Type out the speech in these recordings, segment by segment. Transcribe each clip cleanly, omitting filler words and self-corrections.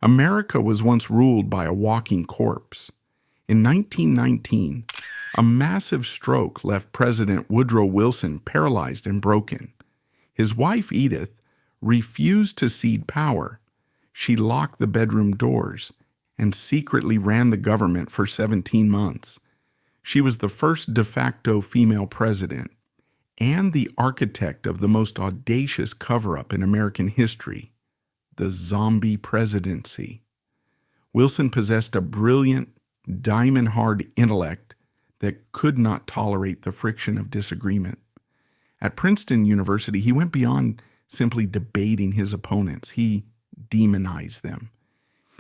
America was once ruled by a walking corpse. In 1919, a massive stroke left President Woodrow Wilson paralyzed and broken. His wife, Edith, refused to cede power. She locked the bedroom doors and secretly ran the government for 17 months. She was the first de facto female president and the architect of the most audacious cover-up in American history, the Zombie Presidency. Wilson possessed a brilliant, diamond-hard intellect that could not tolerate the friction of disagreement. At Princeton University, he went beyond simply debating his opponents. He demonized them.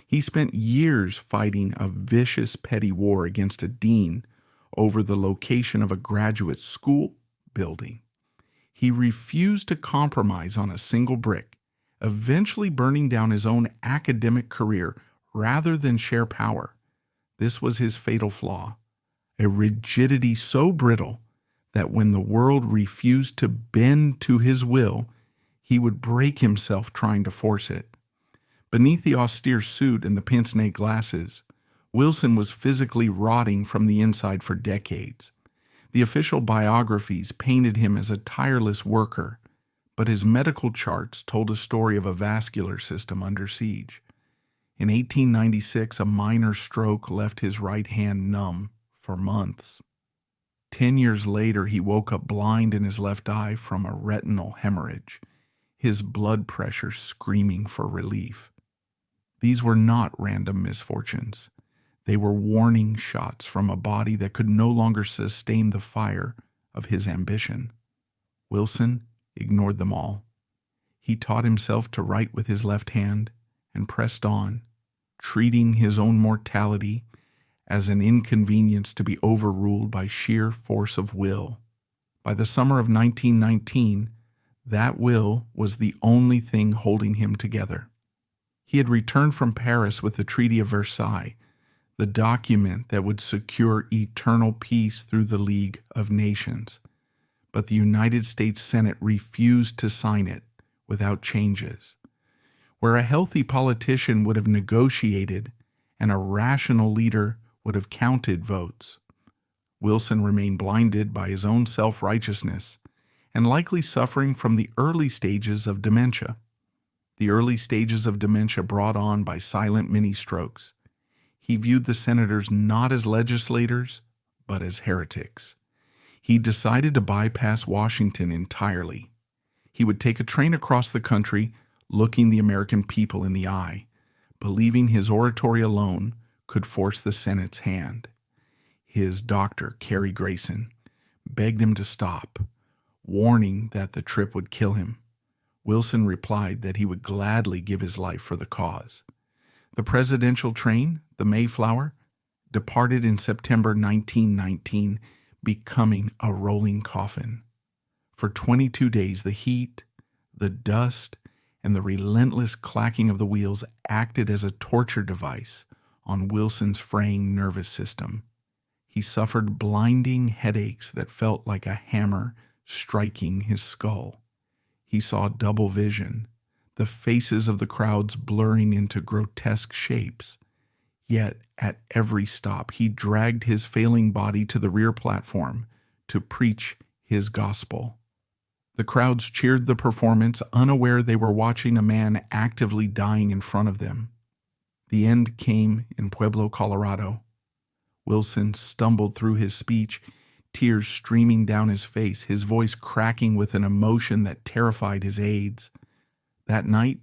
He spent years fighting a vicious petty war against a dean over the location of a graduate school building. He refused to compromise on a single brick, eventually burning down his own academic career rather than share power. This was his fatal flaw, a rigidity so brittle that when the world refused to bend to his will, he would break himself trying to force it. Beneath the austere suit and the pince-nez glasses, Wilson was physically rotting from the inside for decades. The official biographies painted him as a tireless worker, but his medical charts told a story of a vascular system under siege. In 1896, a minor stroke left his right hand numb for months. 10 years later, he woke up blind in his left eye from a retinal hemorrhage, his blood pressure screaming for relief. These were not random misfortunes. They were warning shots from a body that could no longer sustain the fire of his ambition. Wilson ignored them all. He taught himself to write with his left hand and pressed on, treating his own mortality as an inconvenience to be overruled by sheer force of will. By the summer of 1919, that will was the only thing holding him together. He had returned from Paris with the Treaty of Versailles, the document that would secure eternal peace through the League of Nations. But the United States Senate refused to sign it without changes. Where a healthy politician would have negotiated and a rational leader would have counted votes, Wilson remained blinded by his own self-righteousness and likely suffering from the early stages of dementia. The early stages of dementia brought on by silent mini-strokes. He viewed the senators not as legislators, but as heretics. He decided to bypass Washington entirely. He would take a train across the country, looking the American people in the eye, believing his oratory alone could force the Senate's hand. His doctor, Cary Grayson, begged him to stop, warning that the trip would kill him. Wilson replied that he would gladly give his life for the cause. The presidential train, the Mayflower, departed in September 1919, becoming a rolling coffin. For 22 days, the heat, the dust, and the relentless clacking of the wheels acted as a torture device on Wilson's fraying nervous system. He suffered blinding headaches that felt like a hammer striking his skull. He saw double vision, the faces of the crowds blurring into grotesque shapes. Yet, at every stop, he dragged his failing body to the rear platform to preach his gospel. The crowds cheered the performance, unaware they were watching a man actively dying in front of them. The end came in Pueblo, Colorado. Wilson stumbled through his speech, tears streaming down his face, his voice cracking with an emotion that terrified his aides. That night,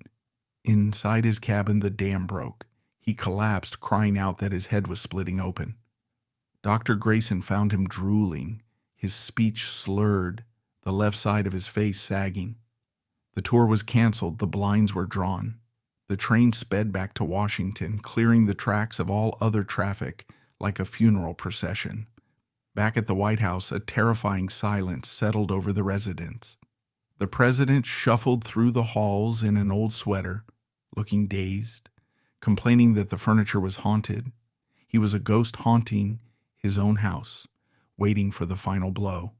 inside his cabin, the dam broke. He collapsed, crying out that his head was splitting open. Dr. Grayson found him drooling, his speech slurred, the left side of his face sagging. The tour was canceled, the blinds were drawn. The train sped back to Washington, clearing the tracks of all other traffic like a funeral procession. Back at the White House, a terrifying silence settled over the residents. The president shuffled through the halls in an old sweater, looking dazed, complaining that the furniture was haunted. He was a ghost haunting his own house, waiting for the final blow.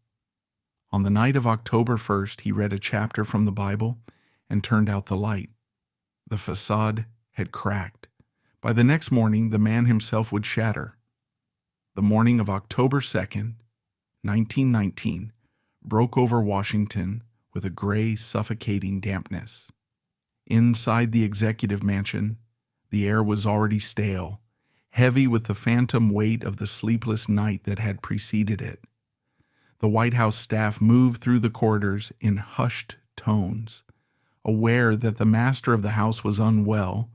On the night of October 1st, he read a chapter from the Bible and turned out the light. The facade had cracked. By the next morning, the man himself would shatter. The morning of October 2nd, 1919, broke over Washington with a gray, suffocating dampness. Inside the executive mansion, the air was already stale, heavy with the phantom weight of the sleepless night that had preceded it. The White House staff moved through the corridors in hushed tones, aware that the master of the house was unwell,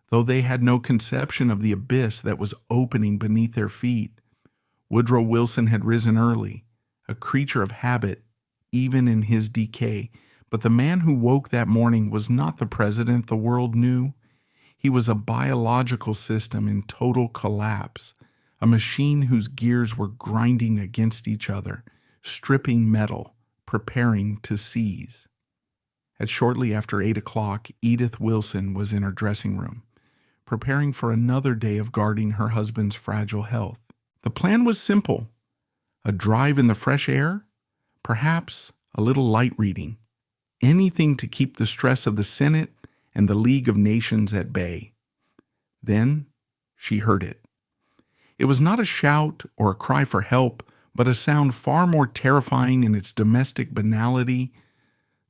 though they had no conception of the abyss that was opening beneath their feet. Woodrow Wilson had risen early, a creature of habit, even in his decay, but the man who woke that morning was not the president the world knew. He was a biological system in total collapse, a machine whose gears were grinding against each other, stripping metal, preparing to seize. At shortly after 8 o'clock, Edith Wilson was in her dressing room, preparing for another day of guarding her husband's fragile health. The plan was simple: a drive in the fresh air, perhaps a little light reading, anything to keep the stress of the Senate and the League of Nations at bay. Then she heard it. It was not a shout or a cry for help, but a sound far more terrifying in its domestic banality,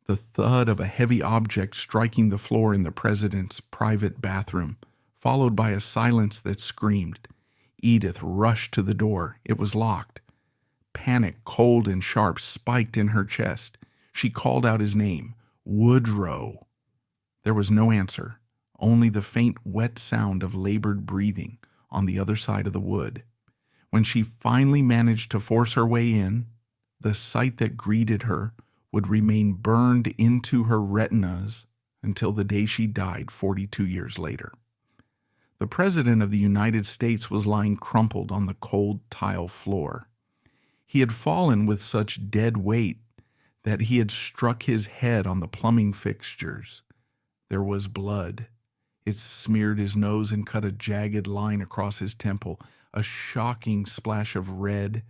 the thud of a heavy object striking the floor in the president's private bathroom, followed by a silence that screamed. Edith rushed to the door. It was locked. Panic, cold and sharp, spiked in her chest. She called out his name, Woodrow. There was no answer, only the faint, wet sound of labored breathing on the other side of the wood. When she finally managed to force her way in, the sight that greeted her would remain burned into her retinas until the day she died 42 years later. The President of the United States was lying crumpled on the cold tile floor. He had fallen with such dead weight that he had struck his head on the plumbing fixtures. There was blood. It smeared his nose and cut a jagged line across his temple, a shocking splash of red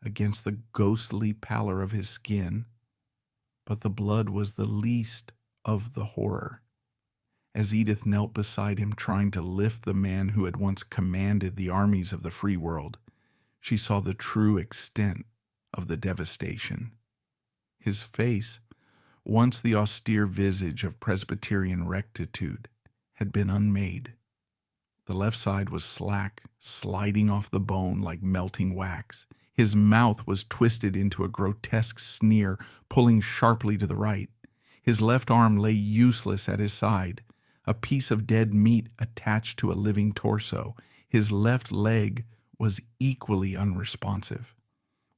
against the ghostly pallor of his skin. But the blood was the least of the horror. As Edith knelt beside him, trying to lift the man who had once commanded the armies of the free world, she saw the true extent of the devastation. His face, once the austere visage of Presbyterian rectitude, had been unmade. The left side was slack, sliding off the bone like melting wax. His mouth was twisted into a grotesque sneer, pulling sharply to the right. His left arm lay useless at his side, a piece of dead meat attached to a living torso. His left leg was equally unresponsive.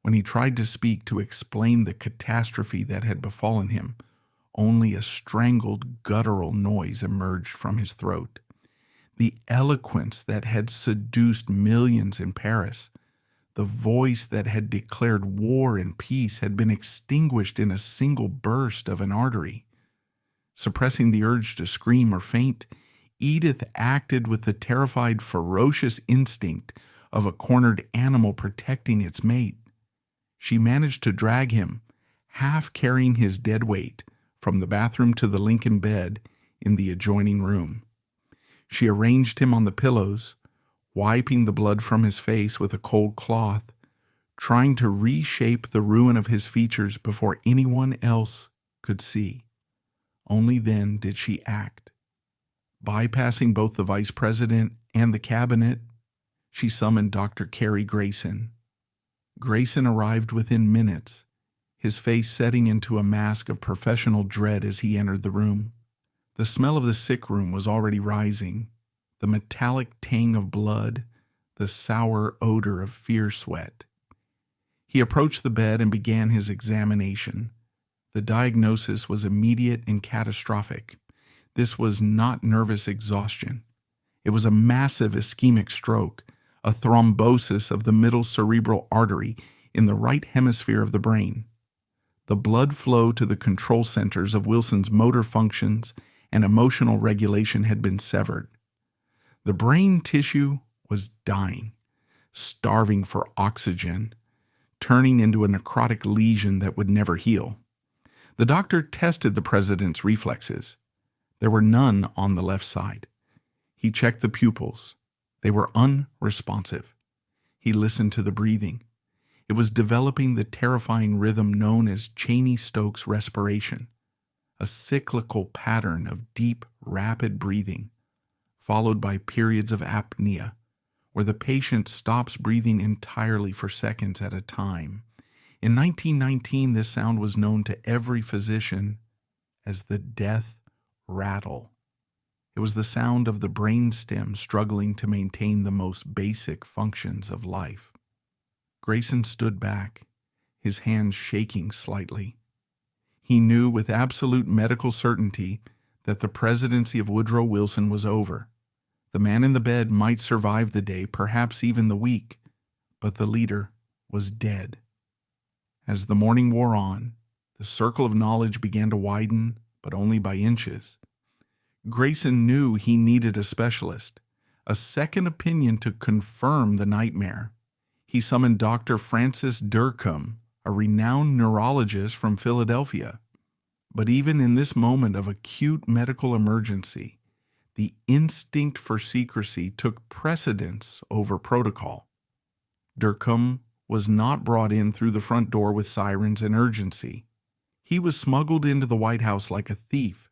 When he tried to speak to explain the catastrophe that had befallen him, only a strangled, guttural noise emerged from his throat. The eloquence that had seduced millions in Paris, the voice that had declared war and peace, had been extinguished in a single burst of an artery. Suppressing the urge to scream or faint, Edith acted with the terrified, ferocious instinct of a cornered animal protecting its mate. She managed to drag him, half carrying his dead weight, from the bathroom to the Lincoln bed in the adjoining room. She arranged him on the pillows, wiping the blood from his face with a cold cloth, trying to reshape the ruin of his features before anyone else could see. Only then did she act. Bypassing both the vice president and the cabinet, she summoned Dr. Cary Grayson. Grayson arrived within minutes, his face setting into a mask of professional dread as he entered the room. The smell of the sick room was already rising, the metallic tang of blood, the sour odor of fear sweat. He approached the bed and began his examination. The diagnosis was immediate and catastrophic. This was not nervous exhaustion. It was a massive ischemic stroke, a thrombosis of the middle cerebral artery in the right hemisphere of the brain. The blood flow to the control centers of Wilson's motor functions and emotional regulation had been severed. The brain tissue was dying, starving for oxygen, turning into a necrotic lesion that would never heal. The doctor tested the president's reflexes. There were none on the left side. He checked the pupils. They were unresponsive. He listened to the breathing. It was developing the terrifying rhythm known as Cheney-Stokes respiration, a cyclical pattern of deep, rapid breathing, followed by periods of apnea, where the patient stops breathing entirely for seconds at a time. In 1919, this sound was known to every physician as the death rattle. It was the sound of the brainstem struggling to maintain the most basic functions of life. Grayson stood back, his hands shaking slightly. He knew with absolute medical certainty that the presidency of Woodrow Wilson was over. The man in the bed might survive the day, perhaps even the week, but the leader was dead. As the morning wore on, the circle of knowledge began to widen, but only by inches. Grayson knew he needed a specialist, a second opinion to confirm the nightmare. He summoned Dr. Francis Dercum, a renowned neurologist from Philadelphia. But even in this moment of acute medical emergency, the instinct for secrecy took precedence over protocol. Dercum was not brought in through the front door with sirens and urgency. He was smuggled into the White House like a thief,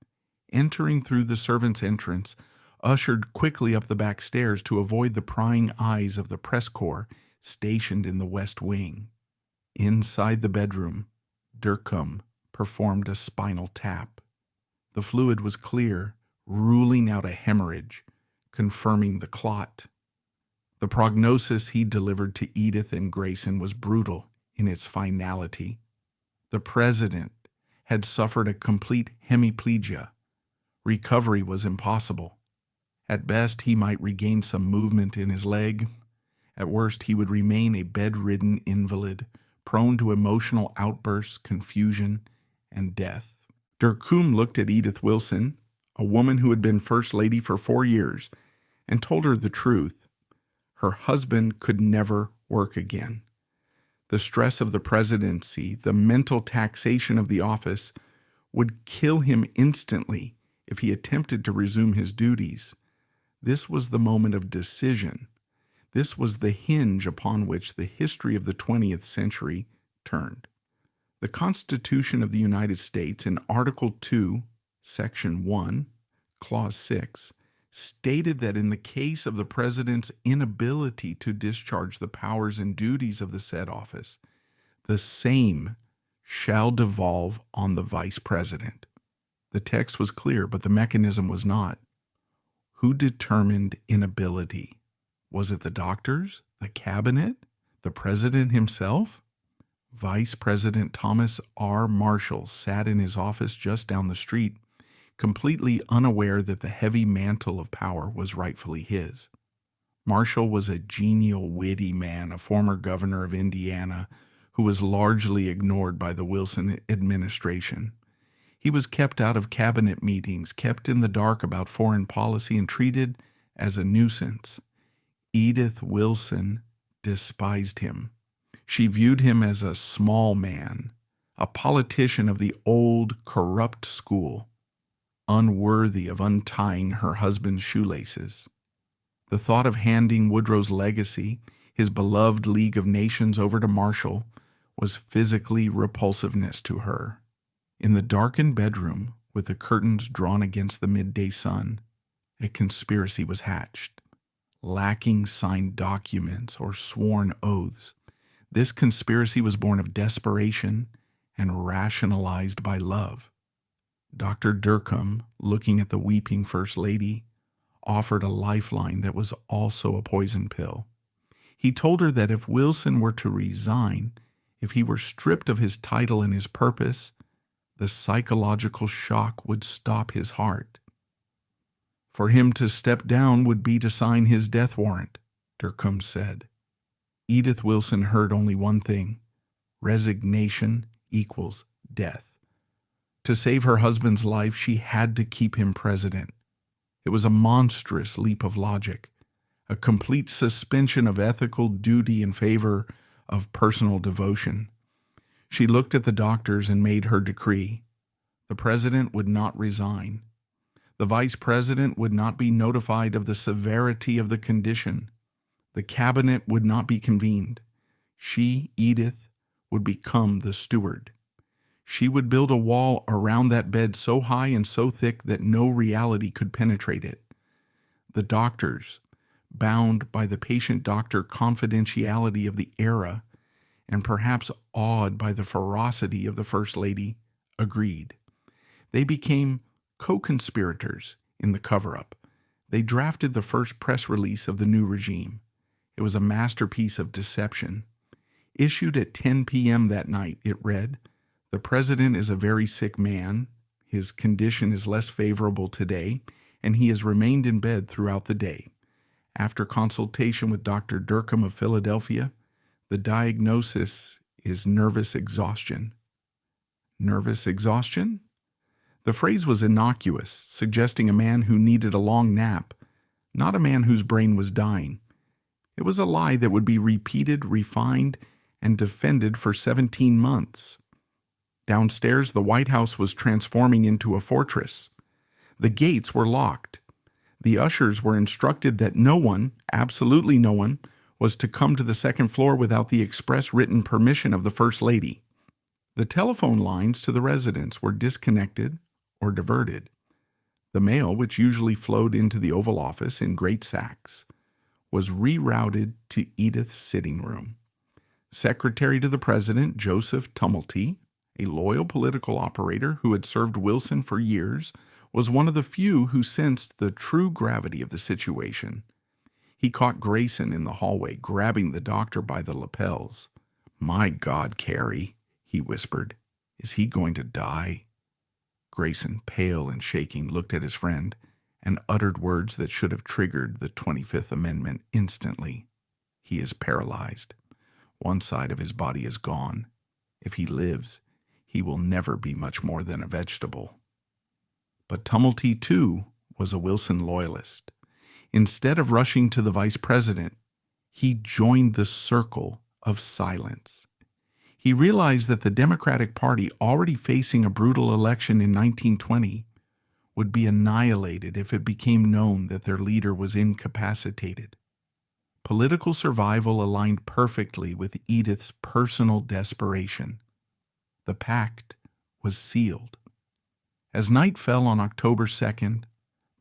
entering through the servants' entrance, ushered quickly up the back stairs to avoid the prying eyes of the press corps stationed in the West Wing. Inside the bedroom, Dercum performed a spinal tap. The fluid was clear, ruling out a hemorrhage, confirming the clot. The prognosis he delivered to Edith and Grayson was brutal in its finality. The president had suffered a complete hemiplegia. Recovery was impossible. At best, he might regain some movement in his leg. At worst, he would remain a bedridden invalid, prone to emotional outbursts, confusion, and death. Dercum looked at Edith Wilson, a woman who had been First Lady for 4 years, and told her the truth. Her husband could never work again. The stress of the presidency, the mental taxation of the office, would kill him instantly if he attempted to resume his duties. This was the moment of decision. This was the hinge upon which the history of the 20th century turned. The Constitution of the United States, in Article 2, Section 1, Clause 6, stated that in the case of the president's inability to discharge the powers and duties of the said office, the same shall devolve on the vice president. The text was clear, but the mechanism was not. Who determined inability? Was it the doctors, the cabinet, the president himself? Vice President Thomas R. Marshall sat in his office just down the street, completely unaware that the heavy mantle of power was rightfully his. Marshall was a genial, witty man, a former governor of Indiana, who was largely ignored by the Wilson administration. He was kept out of cabinet meetings, kept in the dark about foreign policy, and treated as a nuisance. Edith Wilson despised him. She viewed him as a small man, a politician of the old, corrupt school, unworthy of untying her husband's shoelaces. The thought of handing Woodrow's legacy, his beloved League of Nations, over to Marshall was physically repulsiveness to her. In the darkened bedroom, with the curtains drawn against the midday sun, a conspiracy was hatched. Lacking signed documents or sworn oaths, this conspiracy was born of desperation and rationalized by love. Dr. Dercum, looking at the weeping First Lady, offered a lifeline that was also a poison pill. He told her that if Wilson were to resign, if he were stripped of his title and his purpose, the psychological shock would stop his heart. For him to step down would be to sign his death warrant, Dercum said. Edith Wilson heard only one thing: resignation equals death. To save her husband's life, she had to keep him president. It was a monstrous leap of logic, a complete suspension of ethical duty in favor of personal devotion. She looked at the doctors and made her decree. The president would not resign. The vice president would not be notified of the severity of the condition. The cabinet would not be convened. She, Edith, would become the steward. She would build a wall around that bed so high and so thick that no reality could penetrate it. The doctors, bound by the patient-doctor confidentiality of the era, and perhaps awed by the ferocity of the First Lady, agreed. They became co-conspirators in the cover-up. They drafted the first press release of the new regime. It was a masterpiece of deception. Issued at 10 p.m. that night, it read, "The president is a very sick man. His condition is less favorable today, and he has remained in bed throughout the day. After consultation with Dr. Durkham of Philadelphia, the diagnosis is nervous exhaustion." Nervous exhaustion? The phrase was innocuous, suggesting a man who needed a long nap, not a man whose brain was dying. It was a lie that would be repeated, refined, and defended for 17 months. Downstairs, the White House was transforming into a fortress. The gates were locked. The ushers were instructed that no one, absolutely no one, was to come to the second floor without the express written permission of the First Lady. The telephone lines to the residence were disconnected or diverted. The mail, which usually flowed into the Oval Office in great sacks, was rerouted to Edith's sitting room. Secretary to the President, Joseph Tumulty, a loyal political operator who had served Wilson for years, was one of the few who sensed the true gravity of the situation. He caught Grayson in the hallway, grabbing the doctor by the lapels. "My God, Carrie," he whispered. "Is he going to die?" Grayson, pale and shaking, looked at his friend and uttered words that should have triggered the 25th Amendment instantly. "He is paralyzed. One side of his body is gone. If he lives, he will never be much more than a vegetable." But Tumulty, too, was a Wilson loyalist. Instead of rushing to the vice president, he joined the circle of silence. He realized that the Democratic Party, already facing a brutal election in 1920, would be annihilated if it became known that their leader was incapacitated. Political survival aligned perfectly with Edith's personal desperation. The pact was sealed. As night fell on October 2nd,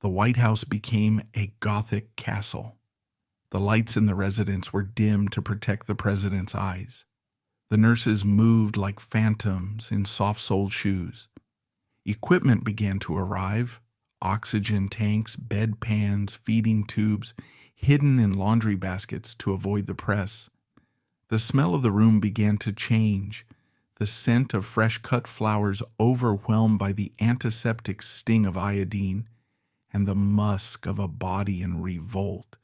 the White House became a Gothic castle. The lights in the residence were dimmed to protect the president's eyes. The nurses moved like phantoms in soft-soled shoes. Equipment began to arrive: oxygen tanks, bedpans, feeding tubes, hidden in laundry baskets to avoid the press. The smell of the room began to change. The scent of fresh-cut flowers overwhelmed by the antiseptic sting of iodine and the musk of a body in revolt.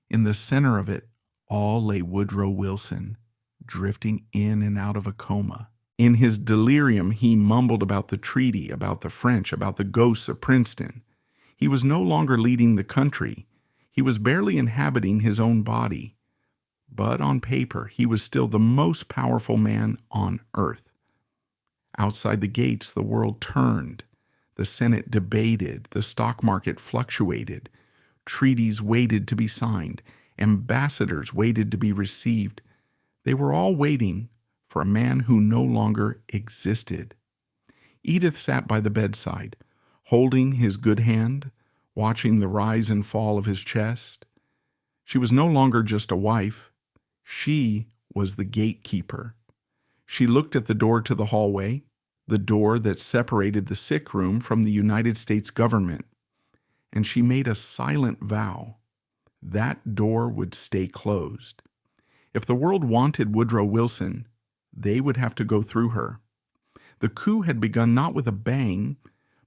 In the center of it all lay Woodrow Wilson, drifting in and out of a coma. In his delirium, he mumbled about the treaty, about the French, about the ghosts of Princeton. He was no longer leading the country. He was barely inhabiting his own body. But on paper, he was still the most powerful man on earth. Outside the gates, the world turned. The Senate debated. The stock market fluctuated. Treaties waited to be signed. Ambassadors waited to be received. They were all waiting for a man who no longer existed. Edith sat by the bedside, holding his good hand, watching the rise and fall of his chest. She was no longer just a wife. She was the gatekeeper. She looked at the door to the hallway, the door that separated the sick room from the United States government, and she made a silent vow. That door would stay closed. If the world wanted Woodrow Wilson, they would have to go through her. The coup had begun not with a bang,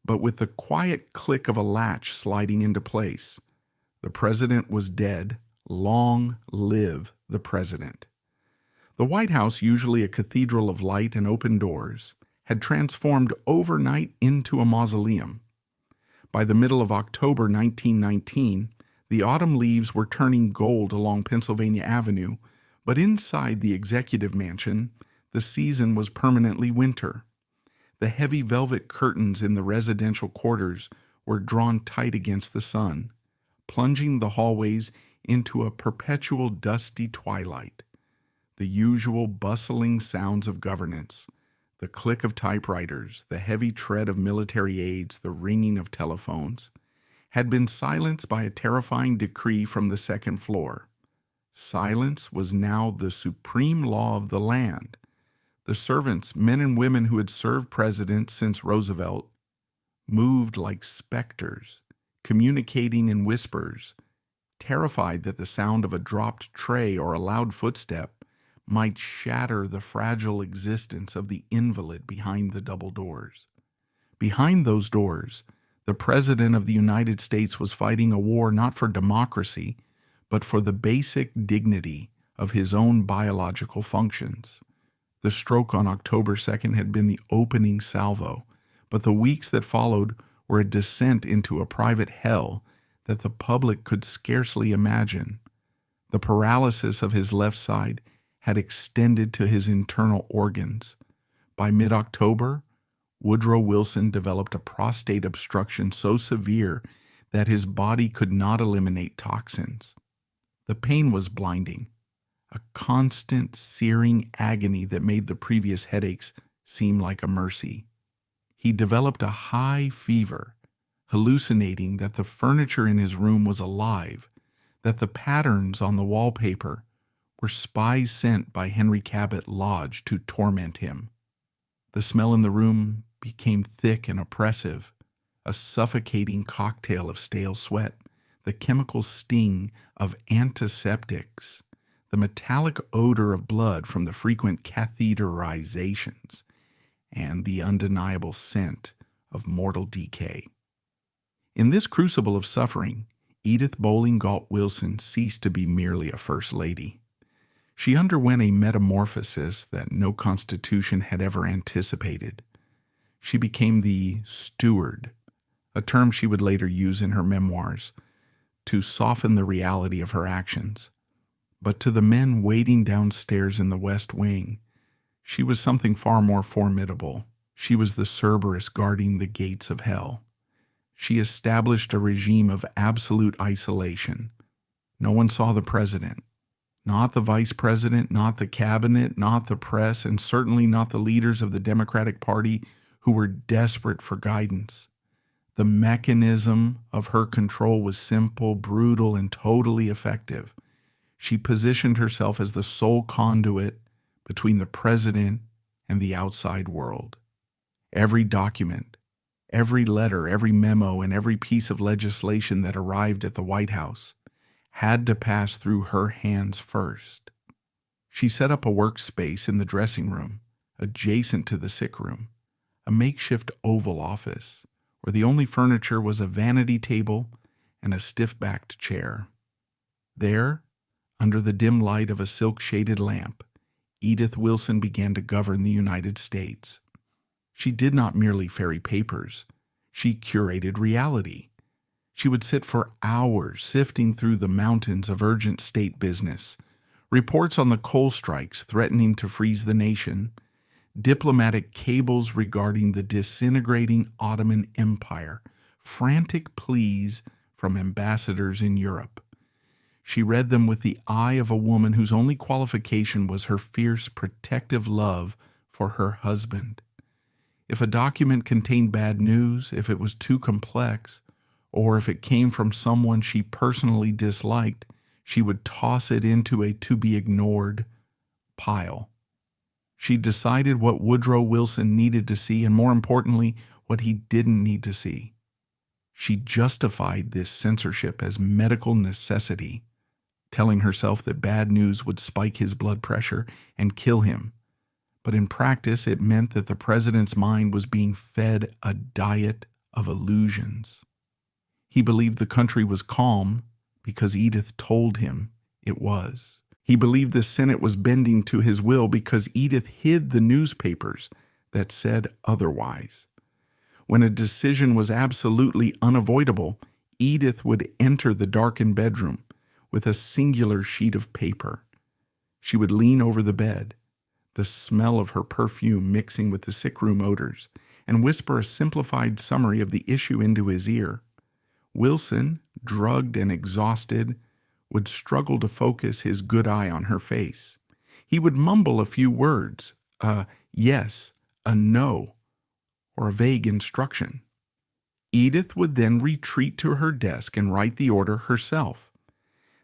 but with the quiet click of a latch sliding into place. The president was dead. Long live the president. The White House, usually a cathedral of light and open doors, had transformed overnight into a mausoleum. By the middle of October 1919, the autumn leaves were turning gold along Pennsylvania Avenue, but inside the executive mansion, the season was permanently winter. The heavy velvet curtains in the residential quarters were drawn tight against the sun, plunging the hallways into a perpetual dusty twilight. The usual bustling sounds of governance, the click of typewriters, the heavy tread of military aides, the ringing of telephones, had been silenced by a terrifying decree from the second floor. Silence was now the supreme law of the land. The servants, men and women who had served presidents since Roosevelt, moved like specters, communicating in whispers, terrified that the sound of a dropped tray or a loud footstep might shatter the fragile existence of the invalid behind the double doors. Behind those doors, the President of the United States was fighting a war not for democracy, but for the basic dignity of his own biological functions. The stroke on October 2nd had been the opening salvo, but the weeks that followed were a descent into a private hell that the public could scarcely imagine. The paralysis of his left side had extended to his internal organs. By mid-October, Woodrow Wilson developed a prostate obstruction so severe that his body could not eliminate toxins. The pain was blinding, a constant searing agony that made the previous headaches seem like a mercy. He developed a high fever, hallucinating that the furniture in his room was alive, that the patterns on the wallpaper were spies sent by Henry Cabot Lodge to torment him. The smell in the room became thick and oppressive, a suffocating cocktail of stale sweat, the chemical sting of antiseptics, the metallic odor of blood from the frequent catheterizations, and the undeniable scent of mortal decay. In this crucible of suffering, Edith Bowling Galt Wilson ceased to be merely a first lady. She underwent a metamorphosis that no constitution had ever anticipated. She became the steward, a term she would later use in her memoirs, to soften the reality of her actions. But to the men waiting downstairs in the West Wing, she was something far more formidable. She was the Cerberus guarding the gates of hell. She established a regime of absolute isolation. No one saw the president. Not the vice president, not the cabinet, not the press, and certainly not the leaders of the Democratic Party who were desperate for guidance. The mechanism of her control was simple, brutal, and totally effective. She positioned herself as the sole conduit between the president and the outside world. Every document, every letter, every memo, and every piece of legislation that arrived at the White House had to pass through her hands first. She set up a workspace in the dressing room, adjacent to the sick room, a makeshift Oval Office, where the only furniture was a vanity table and a stiff-backed chair. There, under the dim light of a silk-shaded lamp, Edith Wilson began to govern the United States. She did not merely ferry papers. She curated reality. She would sit for hours sifting through the mountains of urgent state business, reports on the coal strikes threatening to freeze the nation, diplomatic cables regarding the disintegrating Ottoman Empire, frantic pleas from ambassadors in Europe. She read them with the eye of a woman whose only qualification was her fierce protective love for her husband. If a document contained bad news, if it was too complex, or if it came from someone she personally disliked, she would toss it into a to-be-ignored pile. She decided what Woodrow Wilson needed to see, and more importantly, what he didn't need to see. She justified this censorship as medical necessity, telling herself that bad news would spike his blood pressure and kill him. But in practice, it meant that the president's mind was being fed a diet of illusions. He believed the country was calm because Edith told him it was. He believed the Senate was bending to his will because Edith hid the newspapers that said otherwise. When a decision was absolutely unavoidable, Edith would enter the darkened bedroom with a singular sheet of paper. She would lean over the bed, the smell of her perfume mixing with the sickroom odors, and whisper a simplified summary of the issue into his ear. Wilson, drugged and exhausted, would struggle to focus his good eye on her face. He would mumble a few words, a yes, a no, or a vague instruction. Edith would then retreat to her desk and write the order herself.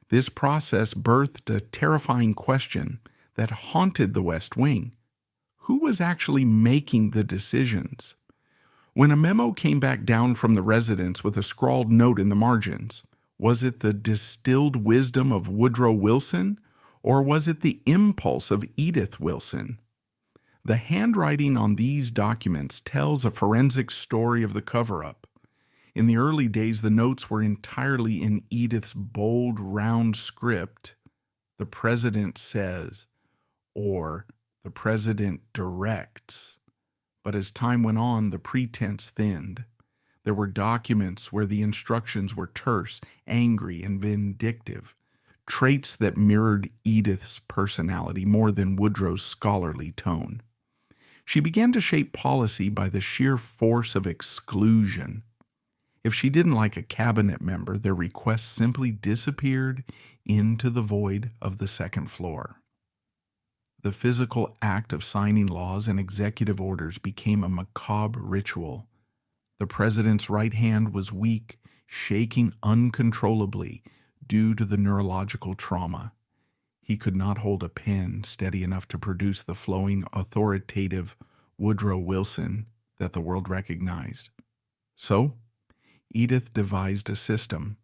This process birthed a terrifying question that haunted the West Wing. Who was actually making the decisions? When a memo came back down from the residence with a scrawled note in the margins, was it the distilled wisdom of Woodrow Wilson, or was it the impulse of Edith Wilson? The handwriting on these documents tells a forensic story of the cover-up. In the early days, the notes were entirely in Edith's bold, round script. The president says, or the president directs. But as time went on, the pretense thinned. There were documents where the instructions were terse, angry, and vindictive, traits that mirrored Edith's personality more than Woodrow's scholarly tone. She began to shape policy by the sheer force of exclusion. If she didn't like a cabinet member, their request simply disappeared into the void of the second floor. The physical act of signing laws and executive orders became a macabre ritual. The president's right hand was weak, shaking uncontrollably due to the neurological trauma. He could not hold a pen steady enough to produce the flowing, authoritative Woodrow Wilson that the world recognized. So, Edith devised a system.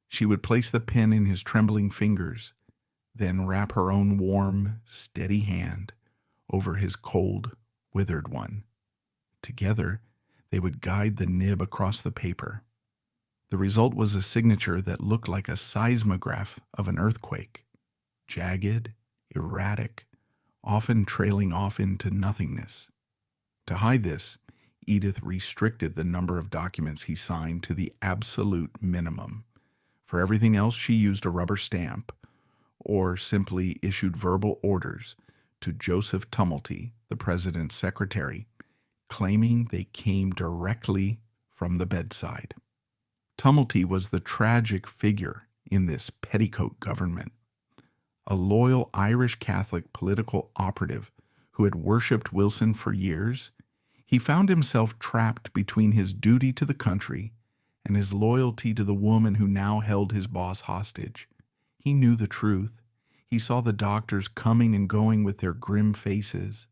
She would place the pen in his trembling fingers, then wrap her own warm, steady hand over his cold, withered one. Together, they would guide the nib across the paper. The result was a signature that looked like a seismograph of an earthquake, jagged, erratic, often trailing off into nothingness. To hide this, Edith restricted the number of documents he signed to the absolute minimum. For everything else, she used a rubber stamp, or simply issued verbal orders to Joseph Tumulty, the president's secretary, claiming they came directly from the bedside. Tumulty was the tragic figure in this petticoat government. A loyal Irish Catholic political operative who had worshipped Wilson for years, he found himself trapped between his duty to the country and his loyalty to the woman who now held his boss hostage. He knew the truth. He saw the doctors coming and going with their grim faces.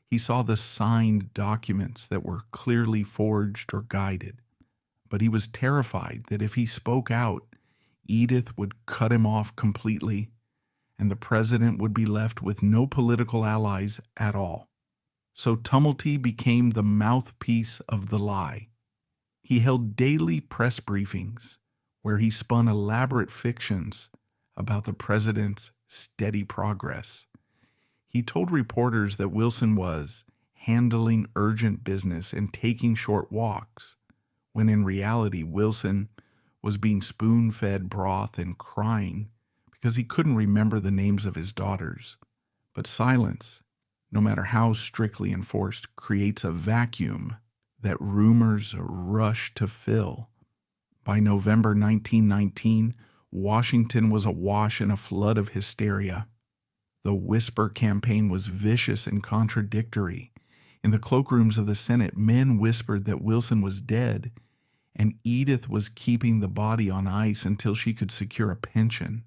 He saw the signed documents that were clearly forged or guided. But he was terrified that if he spoke out, Edith would cut him off completely, and the president would be left with no political allies at all. So Tumulty became the mouthpiece of the lie. He held daily press briefings where he spun elaborate fictions about the president's steady progress. He told reporters that Wilson was handling urgent business and taking short walks, when in reality Wilson was being spoon-fed broth and crying because he couldn't remember the names of his daughters. But silence, no matter how strictly enforced, creates a vacuum that rumors rush to fill. By November 1919, Washington was awash in a flood of hysteria. The whisper campaign was vicious and contradictory. In the cloakrooms of the Senate, men whispered that Wilson was dead, and Edith was keeping the body on ice until she could secure a pension.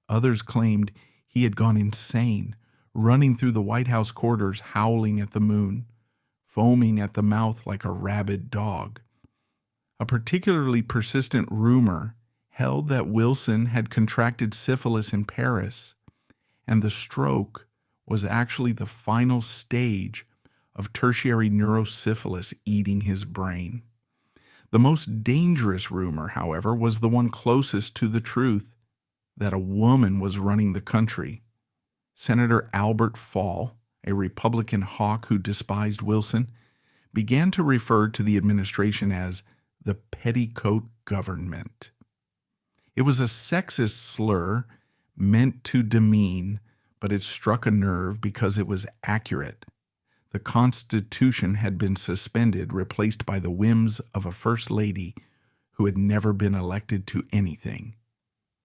Others claimed he had gone insane, running through the White House corridors howling at the moon, foaming at the mouth like a rabid dog. A particularly persistent rumor held that Wilson had contracted syphilis in Paris, and the stroke was actually the final stage of tertiary neurosyphilis eating his brain. The most dangerous rumor, however, was the one closest to the truth, that a woman was running the country. Senator Albert Fall, a Republican hawk who despised Wilson, began to refer to the administration as the petticoat government. It was a sexist slur meant to demean, but it struck a nerve because it was accurate. The Constitution had been suspended, replaced by the whims of a First Lady who had never been elected to anything.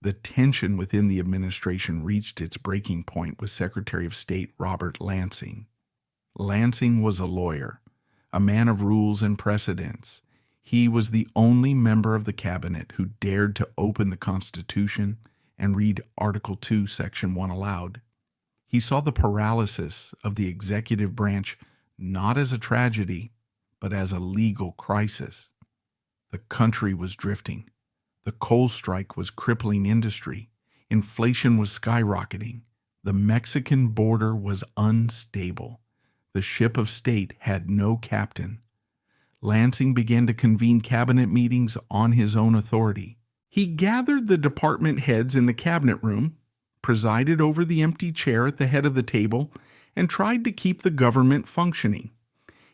The tension within the administration reached its breaking point with Secretary of State Robert Lansing. Lansing was a lawyer, a man of rules and precedents. He was the only member of the cabinet who dared to open the Constitution and read Article 2, Section 1 aloud. He saw the paralysis of the executive branch not as a tragedy, but as a legal crisis. The country was drifting. The coal strike was crippling industry. Inflation was skyrocketing. The Mexican border was unstable. The ship of state had no captain. Lansing began to convene cabinet meetings on his own authority. He gathered the department heads in the cabinet room, presided over the empty chair at the head of the table, and tried to keep the government functioning.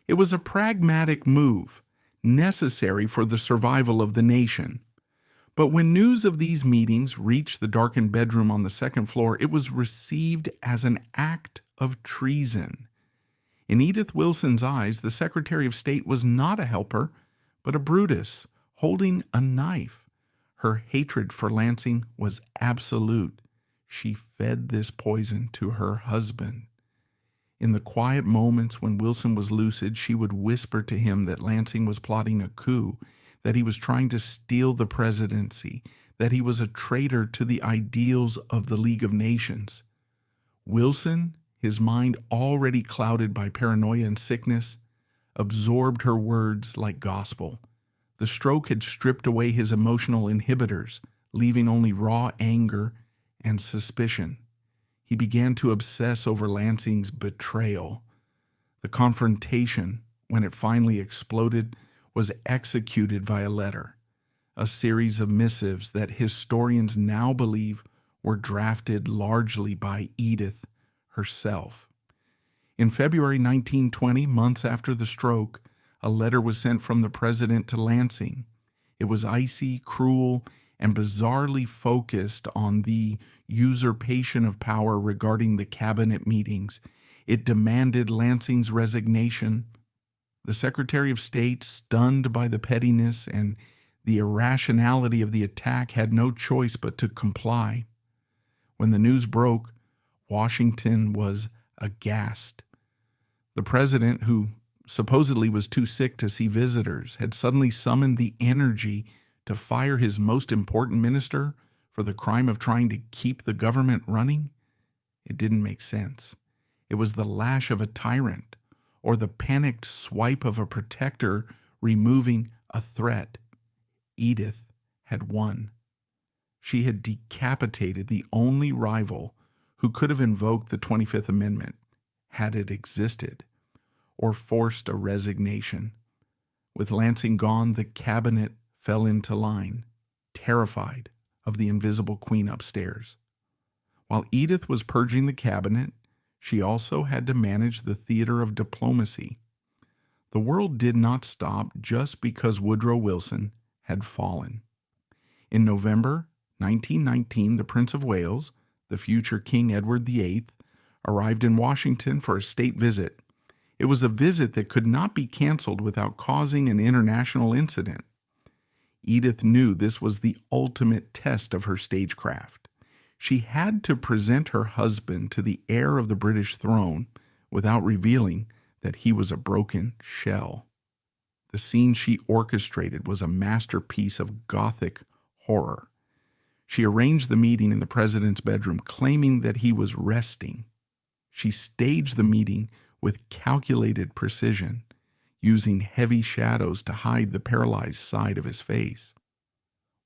It was a pragmatic move, necessary for the survival of the nation. But when news of these meetings reached the darkened bedroom on the second floor, it was received as an act of treason. In Edith Wilson's eyes, the Secretary of State was not a helper, but a Brutus holding a knife. Her hatred for Lansing was absolute. She fed this poison to her husband. In the quiet moments when Wilson was lucid, she would whisper to him that Lansing was plotting a coup, that he was trying to steal the presidency, that he was a traitor to the ideals of the League of Nations. Wilson, his mind already clouded by paranoia and sickness, absorbed her words like gospel. The stroke had stripped away his emotional inhibitors, leaving only raw anger and suspicion. He began to obsess over Lansing's betrayal. The confrontation, when it finally exploded, was executed via letter, a series of missives that historians now believe were drafted largely by Edith herself. In February 1920, months after the stroke, a letter was sent from the president to Lansing. It was icy, cruel, and bizarrely focused on the usurpation of power regarding the cabinet meetings. It demanded Lansing's resignation. The Secretary of State, stunned by the pettiness and the irrationality of the attack, had no choice but to comply. When the news broke, Washington was aghast. The president, who supposedly was too sick to see visitors, had suddenly summoned the energy to fire his most important minister for the crime of trying to keep the government running? It didn't make sense. It was the lash of a tyrant, or the panicked swipe of a protector removing a threat. Edith had won. She had decapitated the only rival who could have invoked the 25th Amendment, had it existed, or forced a resignation. With Lansing gone, the cabinet fell into line, terrified of the invisible queen upstairs. While Edith was purging the cabinet, she also had to manage the theater of diplomacy. The world did not stop just because Woodrow Wilson had fallen. In November 1919, the Prince of Wales, the future King Edward VIII, arrived in Washington for a state visit. It was a visit that could not be canceled without causing an international incident. Edith knew this was the ultimate test of her stagecraft. She had to present her husband to the heir of the British throne without revealing that he was a broken shell. The scene she orchestrated was a masterpiece of Gothic horror. She arranged the meeting in the president's bedroom, claiming that he was resting. She staged the meeting with calculated precision, using heavy shadows to hide the paralyzed side of his face.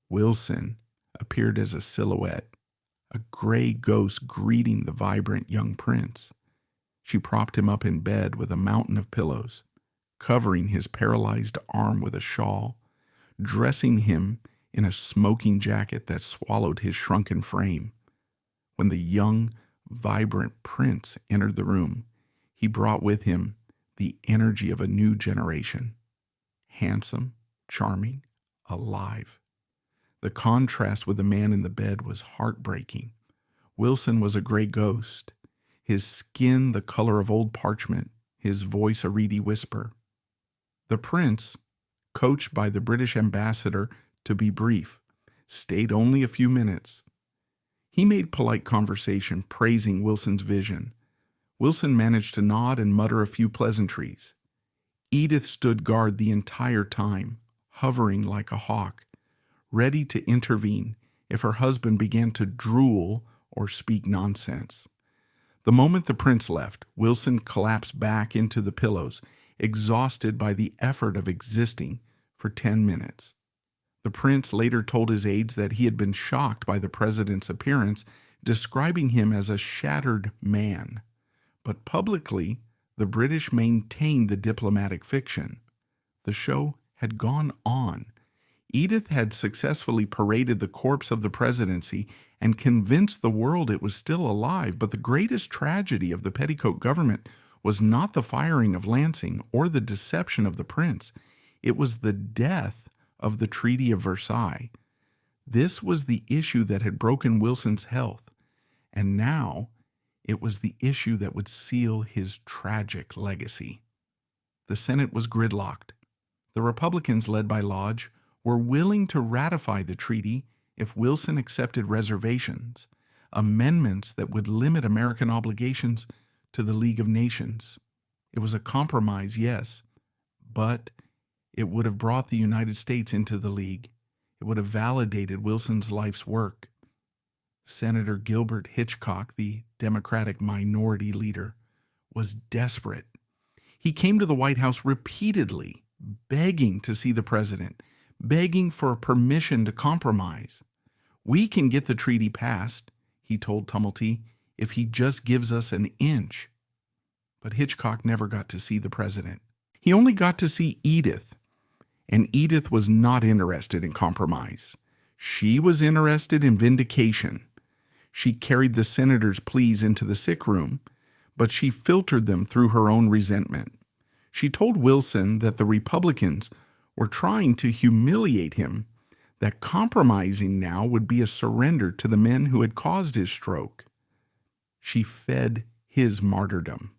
Wilson appeared as a silhouette, a gray ghost greeting the vibrant young prince. She propped him up in bed with a mountain of pillows, covering his paralyzed arm with a shawl, dressing him in a smoking jacket that swallowed his shrunken frame. When the young, vibrant prince entered the room, he brought with him the energy of a new generation. Handsome, charming, alive. The contrast with the man in the bed was heartbreaking. Wilson was a gray ghost, his skin the color of old parchment, his voice a reedy whisper. The prince, coached by the British ambassador to be brief, stayed only a few minutes. He made polite conversation, praising Wilson's vision. Wilson managed to nod and mutter a few pleasantries. Edith stood guard the entire time, hovering like a hawk, ready to intervene if her husband began to drool or speak nonsense. The moment the prince left, Wilson collapsed back into the pillows, exhausted by the effort of existing for 10 minutes. The prince later told his aides that he had been shocked by the president's appearance, describing him as a shattered man. But publicly, the British maintained the diplomatic fiction. The show had gone on. Edith had successfully paraded the corpse of the presidency and convinced the world it was still alive, but the greatest tragedy of the petticoat government was not the firing of Lansing or the deception of the prince. It was the death of the Treaty of Versailles. This was the issue that had broken Wilson's health, and now it was the issue that would seal his tragic legacy. The Senate was gridlocked. The Republicans, led by Lodge, were willing to ratify the treaty if Wilson accepted reservations, amendments that would limit American obligations to the League of Nations. It was a compromise, yes, but it would have brought the United States into the League. It would have validated Wilson's life's work. Senator Gilbert Hitchcock, the Democratic minority leader, was desperate. He came to the White House repeatedly, begging to see the president, begging for permission to compromise. "We can get the treaty passed," he told Tumulty, "if he just gives us an inch." But Hitchcock never got to see the president. He only got to see Edith, and Edith was not interested in compromise. She was interested in vindication. She carried the senator's pleas into the sick room, but she filtered them through her own resentment. She told Wilson that the Republicans were trying to humiliate him, that compromising now would be a surrender to the men who had caused his stroke. She fed his martyrdom.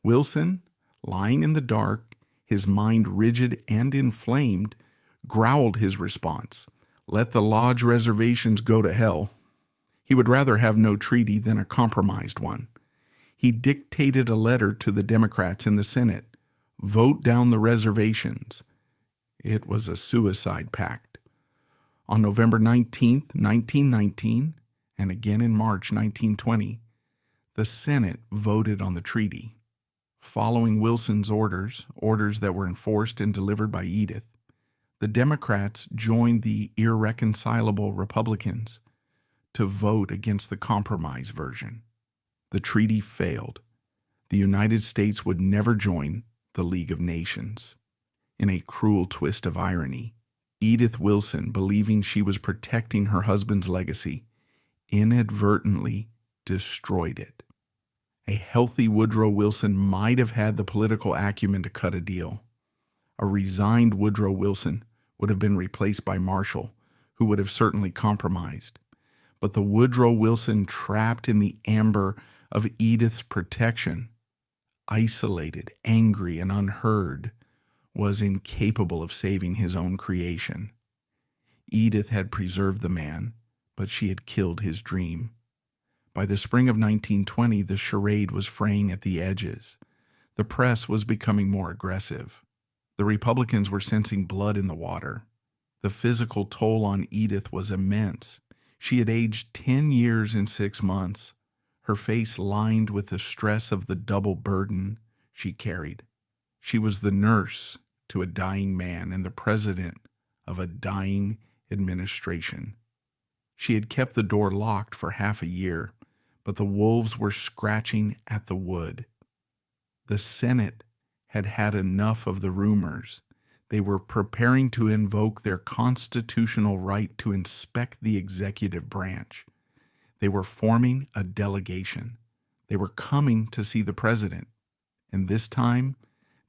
Wilson, lying in the dark, his mind rigid and inflamed, growled his response, "Let the Lodge reservations go to hell." He would rather have no treaty than a compromised one. He dictated a letter to the Democrats in the Senate, "Vote down the reservations." It was a suicide pact. On November 19th, 1919, and again in March 1920, the Senate voted on the treaty. Following Wilson's orders that were enforced and delivered by Edith, the Democrats joined the irreconcilable Republicans to vote against the compromise version. The treaty failed. The United States would never join the League of Nations. In a cruel twist of irony, Edith Wilson, believing she was protecting her husband's legacy, inadvertently destroyed it. A healthy Woodrow Wilson might have had the political acumen to cut a deal. A resigned Woodrow Wilson would have been replaced by Marshall, who would have certainly compromised. But the Woodrow Wilson trapped in the amber of Edith's protection, isolated, angry, and unheard, was incapable of saving his own creation. Edith had preserved the man, but she had killed his dream. By the spring of 1920, the charade was fraying at the edges. The press was becoming more aggressive. The Republicans were sensing blood in the water. The physical toll on Edith was immense. She had aged 10 years and 6 months, her face lined with the stress of the double burden she carried. She was the nurse to a dying man and the president of a dying administration. She had kept the door locked for half a year, but the wolves were scratching at the wood. The Senate had had enough of the rumors. They were preparing to invoke their constitutional right to inspect the executive branch. They were forming a delegation. They were coming to see the president, and this time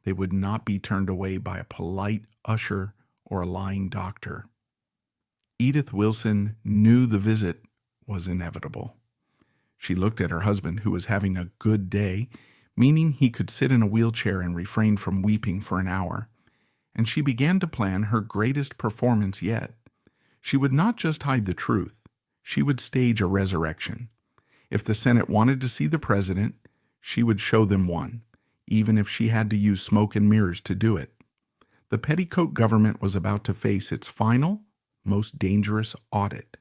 they would not be turned away by a polite usher or a lying doctor. Edith Wilson knew the visit was inevitable. She looked at her husband, who was having a good day, meaning he could sit in a wheelchair and refrain from weeping for an hour. And she began to plan her greatest performance yet. She would not just hide the truth. She would stage a resurrection. If the Senate wanted to see the president, she would show them one, even if she had to use smoke and mirrors to do it. The petticoat government was about to face its final, most dangerous audit.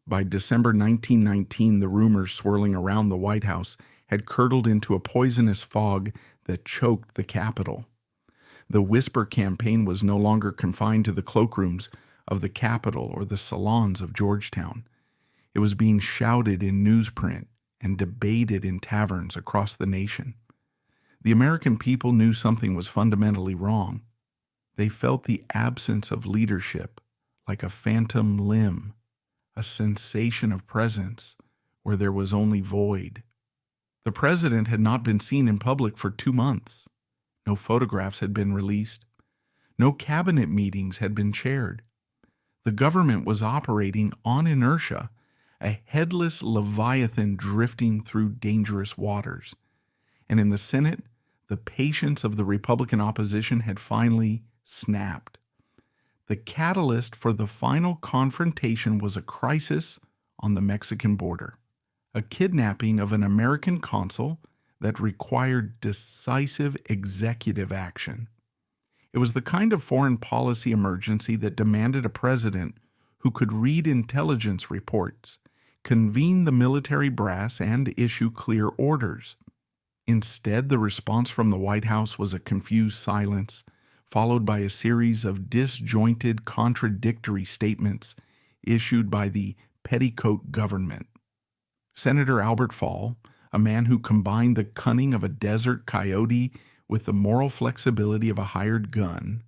By December 1919, the rumors swirling around the White House had curdled into a poisonous fog that choked the Capitol. The whisper campaign was no longer confined to the cloakrooms of the Capitol or the salons of Georgetown. It was being shouted in newsprint and debated in taverns across the nation. The American people knew something was fundamentally wrong. They felt the absence of leadership, like a phantom limb, a sensation of presence where there was only void. The president had not been seen in public for 2 months. No photographs had been released. No cabinet meetings had been chaired. The government was operating on inertia, a headless leviathan drifting through dangerous waters. And in the Senate, the patience of the Republican opposition had finally snapped. The catalyst for the final confrontation was a crisis on the Mexican border, a kidnapping of an American consul that required decisive executive action. It was the kind of foreign policy emergency that demanded a president who could read intelligence reports, convene the military brass, and issue clear orders. Instead, the response from the White House was a confused silence, followed by a series of disjointed, contradictory statements issued by the petticoat government. Senator Albert Fall, a man who combined the cunning of a desert coyote with the moral flexibility of a hired gun,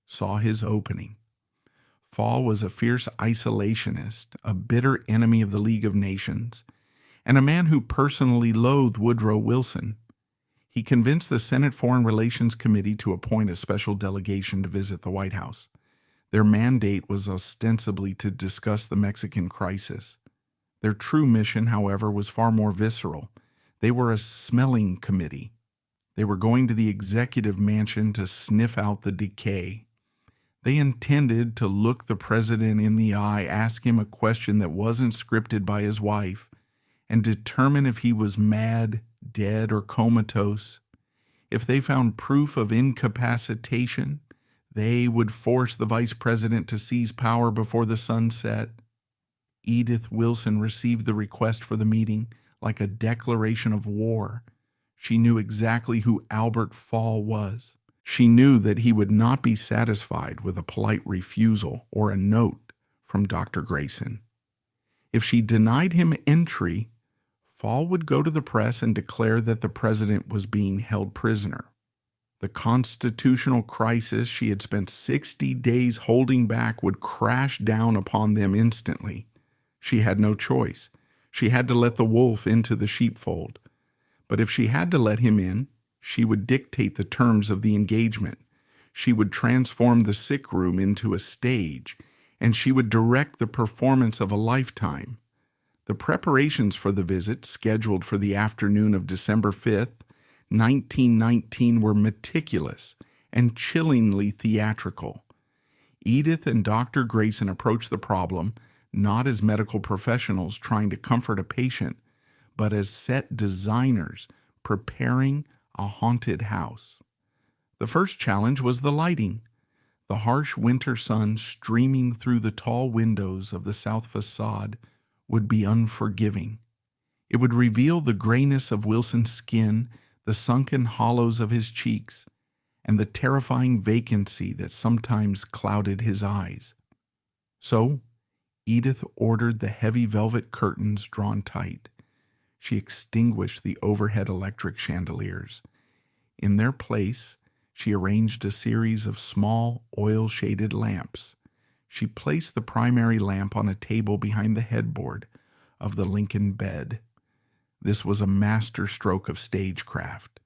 saw his opening. Fall was a fierce isolationist, a bitter enemy of the League of Nations, and a man who personally loathed Woodrow Wilson. He convinced the Senate Foreign Relations Committee to appoint a special delegation to visit the White House. Their mandate was ostensibly to discuss the Mexican crisis. Their true mission, however, was far more visceral. They were a smelling committee. They were going to the executive mansion to sniff out the decay. They intended to look the president in the eye, ask him a question that wasn't scripted by his wife, and determine if he was mad, dead, or comatose. If they found proof of incapacitation, they would force the vice president to seize power before the sun set. Edith Wilson received the request for the meeting like a declaration of war. She knew exactly who Albert Fall was. She knew that he would not be satisfied with a polite refusal or a note from Dr. Grayson. If she denied him entry, Fall would go to the press and declare that the president was being held prisoner. The constitutional crisis she had spent 60 days holding back would crash down upon them instantly. She had no choice. She had to let the wolf into the sheepfold. But if she had to let him in, she would dictate the terms of the engagement. She would transform the sick room into a stage, and she would direct the performance of a lifetime. The preparations for the visit, scheduled for the afternoon of December 5th, 1919, were meticulous and chillingly theatrical. Edith and Dr. Grayson approached the problem not as medical professionals trying to comfort a patient, but as set designers preparing a haunted house. The first challenge was the lighting. The harsh winter sun streaming through the tall windows of the south facade would be unforgiving. It would reveal the grayness of Wilson's skin, the sunken hollows of his cheeks, and the terrifying vacancy that sometimes clouded his eyes. So, Edith ordered the heavy velvet curtains drawn tight. She extinguished the overhead electric chandeliers. In their place, she arranged a series of small, oil-shaded lamps. She placed the primary lamp on a table behind the headboard of the Lincoln bed. This was a master stroke of stagecraft.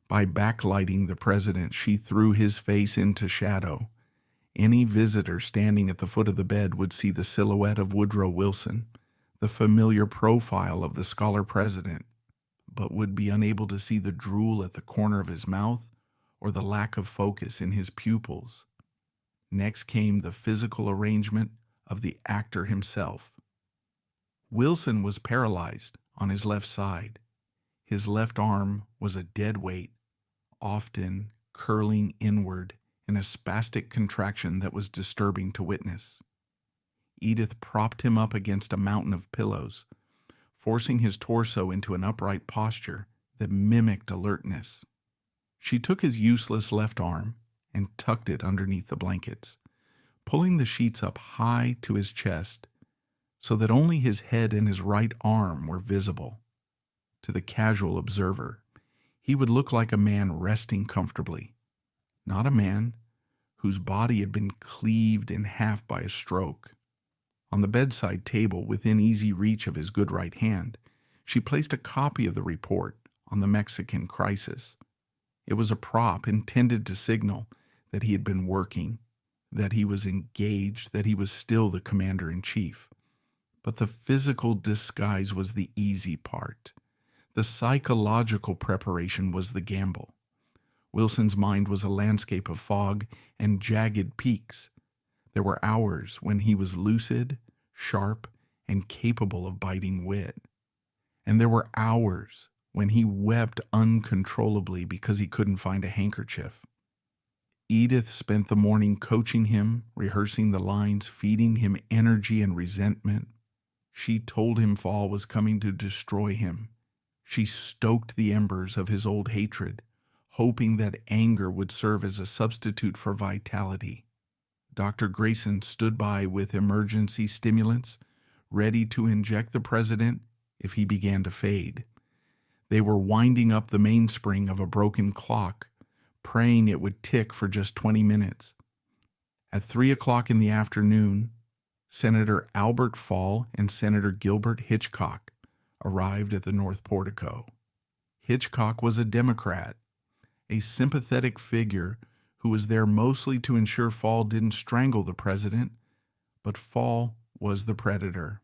By backlighting the president, she threw his face into shadow. Any visitor standing at the foot of the bed would see the silhouette of Woodrow Wilson, the familiar profile of the scholar president. but would be unable to see the drool at the corner of his mouth or the lack of focus in his pupils. Next came the physical arrangement of the actor himself. Wilson was paralyzed on his left side. His left arm was a dead weight, often curling inward in a spastic contraction that was disturbing to witness. Edith propped him up against a mountain of pillows, forcing his torso into an upright posture that mimicked alertness. She took his useless left arm and tucked it underneath the blankets, pulling the sheets up high to his chest so that only his head and his right arm were visible. To the casual observer, he would look like a man resting comfortably, not a man whose body had been cleaved in half by a stroke. On the bedside table, within easy reach of his good right hand, she placed a copy of the report on the Mexican crisis. It was a prop intended to signal that he had been working, that he was engaged, that he was still the commander-in-chief. But the physical disguise was the easy part. The psychological preparation was the gamble. Wilson's mind was a landscape of fog and jagged peaks. There were hours when he was lucid, sharp, and capable of biting wit. And there were hours when he wept uncontrollably because he couldn't find a handkerchief. Edith spent the morning coaching him, rehearsing the lines, feeding him energy and resentment. She told him fall was coming to destroy him. She stoked the embers of his old hatred, hoping that anger would serve as a substitute for vitality. Dr. Grayson stood by with emergency stimulants, ready to inject the president if he began to fade. They were winding up the mainspring of a broken clock, praying it would tick for just 20 minutes. At 3 o'clock in the afternoon, Senator Albert Fall and Senator Gilbert Hitchcock arrived at the North Portico. Hitchcock was a Democrat, a sympathetic figure who was there mostly to ensure Fall didn't strangle the president, but Fall was the predator.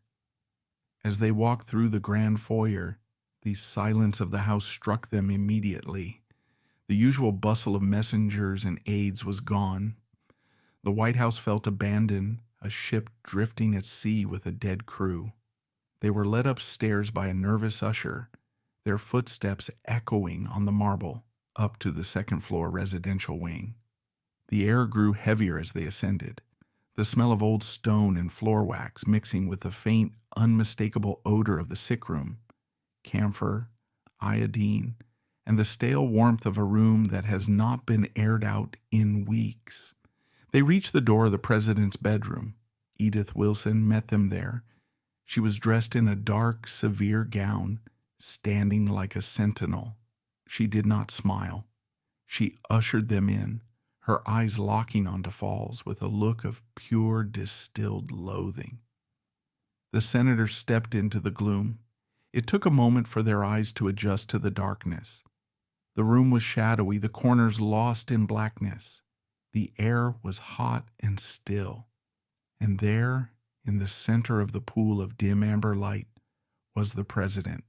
As they walked through the grand foyer, the silence of the house struck them immediately. The usual bustle of messengers and aides was gone. The White House felt abandoned, a ship drifting at sea with a dead crew. They were led upstairs by a nervous usher, their footsteps echoing on the marble, up to the second-floor residential wing. The air grew heavier as they ascended, the smell of old stone and floor wax mixing with the faint, unmistakable odor of the sick room, camphor, iodine, and the stale warmth of a room that has not been aired out in weeks. They reached the door of the president's bedroom. Edith Wilson met them there. She was dressed in a dark, severe gown, standing like a sentinel. She did not smile. She ushered them in, her eyes locking onto Fall's with a look of pure, distilled loathing. The senator stepped into the gloom. It took a moment for their eyes to adjust to the darkness. The room was shadowy, the corners lost in blackness. The air was hot and still. And there, in the center of the pool of dim amber light, was the president.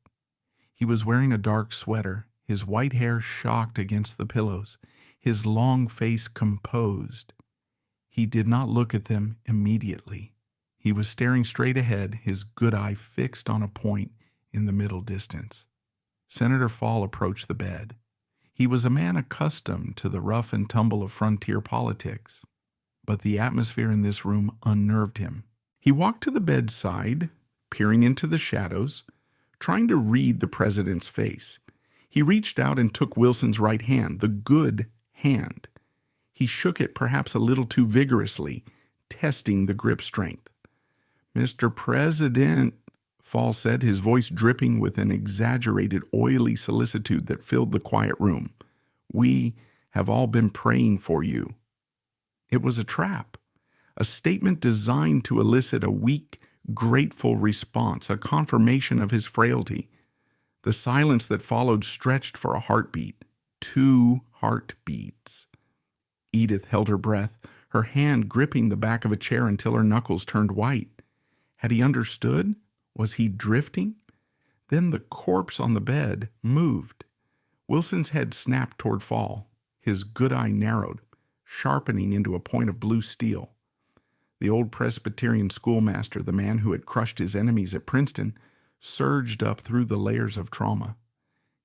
He was wearing a dark sweater, his white hair shocked against the pillows, his long face composed. He did not look at them immediately. He was staring straight ahead, his good eye fixed on a point in the middle distance. Senator Fall approached the bed. He was a man accustomed to the rough and tumble of frontier politics, but the atmosphere in this room unnerved him. He walked to the bedside, peering into the shadows, trying to read the president's face. He reached out and took Wilson's right hand, the good hand. He shook it perhaps a little too vigorously, testing the grip strength. "Mr. President," Fall said, his voice dripping with an exaggerated, oily solicitude that filled the quiet room. "We have all been praying for you." It was a trap, a statement designed to elicit a weak, grateful response, a confirmation of his frailty. The silence that followed stretched for a heartbeat, 2 heartbeats. Edith held her breath, her hand gripping the back of a chair until her knuckles turned white. Had he understood? Was he drifting? Then the corpse on the bed moved. Wilson's head snapped toward Fall. His good eye narrowed, sharpening into a point of blue steel. The old Presbyterian schoolmaster, the man who had crushed his enemies at Princeton, surged up through the layers of trauma.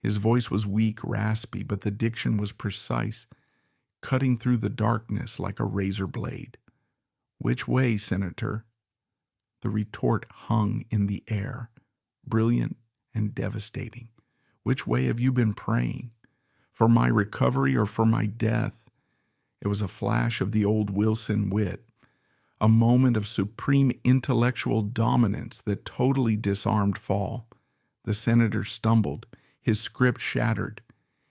His voice was weak, raspy, but the diction was precise, cutting through the darkness like a razor blade. "Which way, Senator?" The retort hung in the air, brilliant and devastating. "Which way have you been praying? For my recovery or for my death?" It was a flash of the old Wilson wit, a moment of supreme intellectual dominance that totally disarmed Fall. The senator stumbled, his script shattered.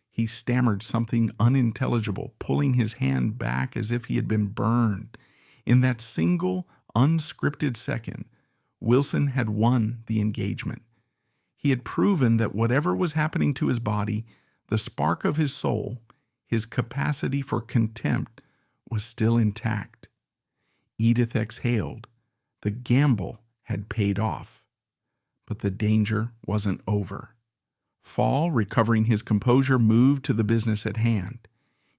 He stammered something unintelligible, pulling his hand back as if he had been burned. In that single, unscripted second, Wilson had won the engagement. He had proven that whatever was happening to his body, the spark of his soul, his capacity for contempt, was still intact. Edith exhaled. The gamble had paid off. But the danger wasn't over. Fall, recovering his composure, moved to the business at hand.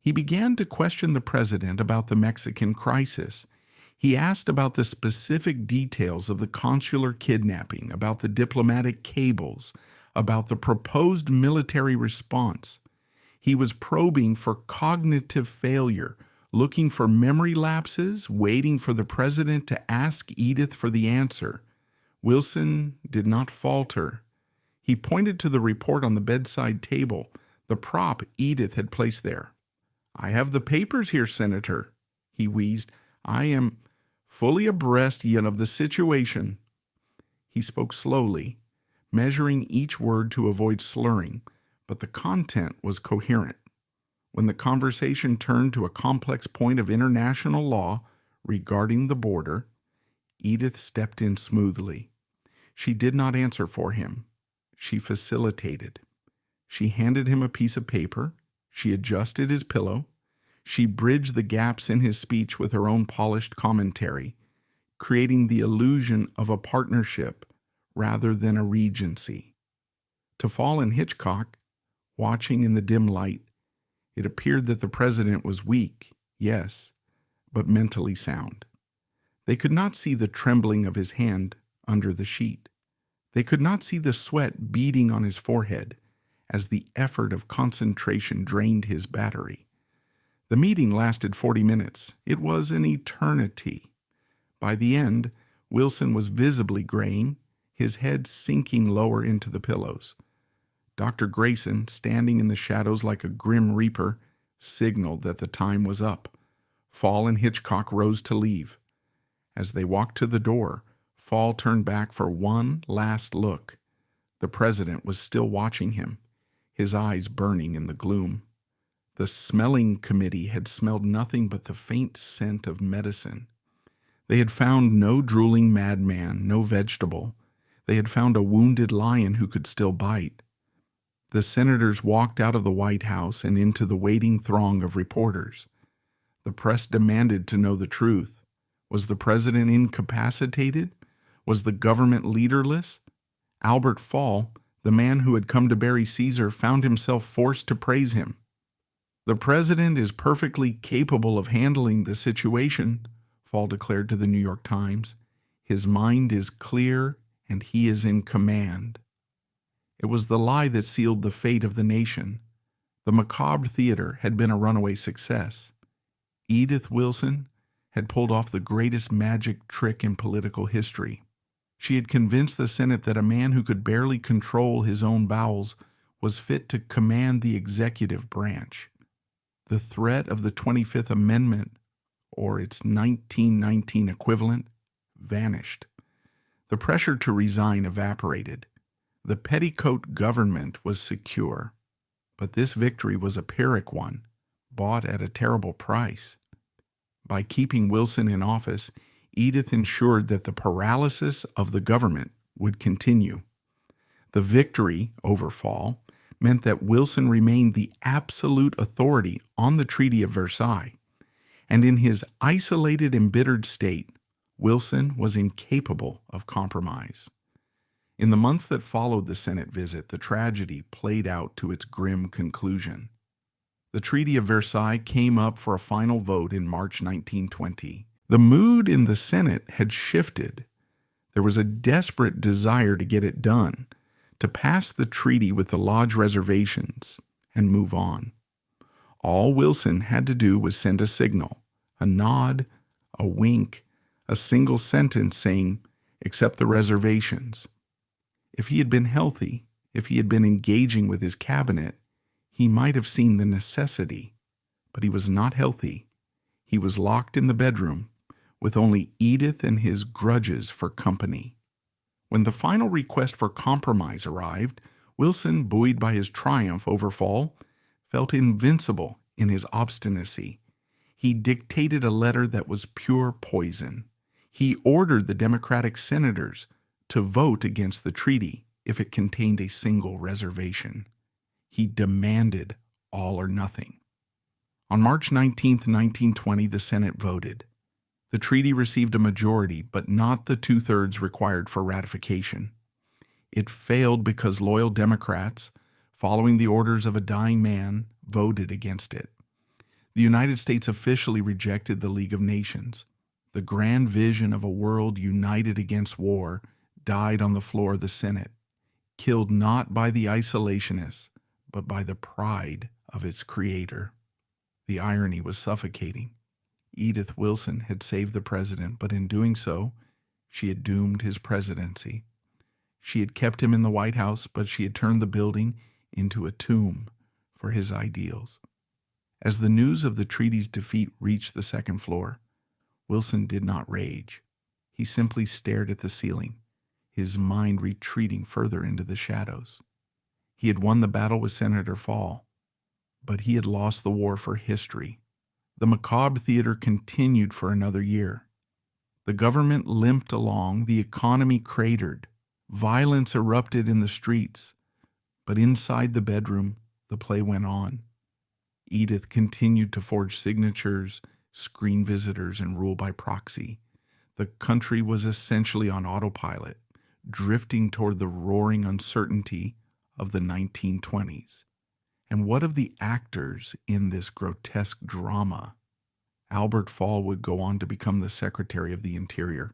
He began to question the president about the Mexican crisis. He asked about the specific details of the consular kidnapping, about the diplomatic cables, about the proposed military response. He was probing for cognitive failure, looking for memory lapses, waiting for the president to ask Edith for the answer. Wilson did not falter. He pointed to the report on the bedside table, the prop Edith had placed there. "I have the papers here, Senator," he wheezed. "I am fully abreast yet of the situation." He spoke slowly, measuring each word to avoid slurring, but the content was coherent. When the conversation turned to a complex point of international law regarding the border, Edith stepped in smoothly. She did not answer for him. She facilitated. She handed him a piece of paper. She adjusted his pillow. She bridged the gaps in his speech with her own polished commentary, creating the illusion of a partnership rather than a regency. To Fall and Hitchcock, watching in the dim light, it appeared that the president was weak, yes, but mentally sound. They could not see the trembling of his hand under the sheet. They could not see the sweat beading on his forehead as the effort of concentration drained his battery. The meeting lasted 40 minutes. It was an eternity. By the end, Wilson was visibly graying, his head sinking lower into the pillows. Dr. Grayson, standing in the shadows like a grim reaper, signaled that the time was up. Fall and Hitchcock rose to leave. As they walked to the door, Fall turned back for one last look. The president was still watching him, his eyes burning in the gloom. The smelling committee had smelled nothing but the faint scent of medicine. They had found no drooling madman, no vegetable. They had found a wounded lion who could still bite. The senators walked out of the White House and into the waiting throng of reporters. The press demanded to know the truth. Was the president incapacitated? Was the government leaderless? Albert Fall, the man who had come to bury Caesar, found himself forced to praise him. "The president is perfectly capable of handling the situation," Fall declared to the New York Times. "His mind is clear and he is in command." It was the lie that sealed the fate of the nation. The macabre theater had been a runaway success. Edith Wilson had pulled off the greatest magic trick in political history. She had convinced the Senate that a man who could barely control his own bowels was fit to command the executive branch. The threat of the 25th Amendment, or its 1919 equivalent, vanished. The pressure to resign evaporated. The petticoat government was secure. But this victory was a Pyrrhic one, bought at a terrible price. By keeping Wilson in office, Edith ensured that the paralysis of the government would continue. The victory over Fall meant that Wilson remained the absolute authority on the Treaty of Versailles, and in his isolated, embittered state, Wilson was incapable of compromise. In the months that followed the Senate visit, the tragedy played out to its grim conclusion. The Treaty of Versailles came up for a final vote in March 1920. The mood in the Senate had shifted. There was a desperate desire to get it done, to pass the treaty with the Lodge reservations and move on. All Wilson had to do was send a signal, a nod, a wink, a single sentence saying, "Accept the reservations." If he had been healthy, if he had been engaging with his cabinet, he might have seen the necessity. But he was not healthy. He was locked in the bedroom, with only Edith and his grudges for company. When the final request for compromise arrived, Wilson, buoyed by his triumph over Fall, felt invincible in his obstinacy. He dictated a letter that was pure poison. He ordered the Democratic senators to vote against the treaty if it contained a single reservation. He demanded all or nothing. On March 19, 1920, the Senate voted. The treaty received a majority, but not the two-thirds required for ratification. It failed because loyal Democrats, following the orders of a dying man, voted against it. The United States officially rejected the League of Nations. The grand vision of a world united against war died on the floor of the Senate, killed not by the isolationists, but by the pride of its creator. The irony was suffocating. Edith Wilson had saved the president, but in doing so, she had doomed his presidency. She had kept him in the White House, but she had turned the building into a tomb for his ideals. As the news of the treaty's defeat reached the second floor, Wilson did not rage. He simply stared at the ceiling, his mind retreating further into the shadows. He had won the battle with Senator Fall, but he had lost the war for history. The macabre theater continued for another year. The government limped along, the economy cratered, violence erupted in the streets, but inside the bedroom, the play went on. Edith continued to forge signatures, screen visitors, and rule by proxy. The country was essentially on autopilot, drifting toward the roaring uncertainty of the 1920s. And what of the actors in this grotesque drama? Albert Fall would go on to become the Secretary of the Interior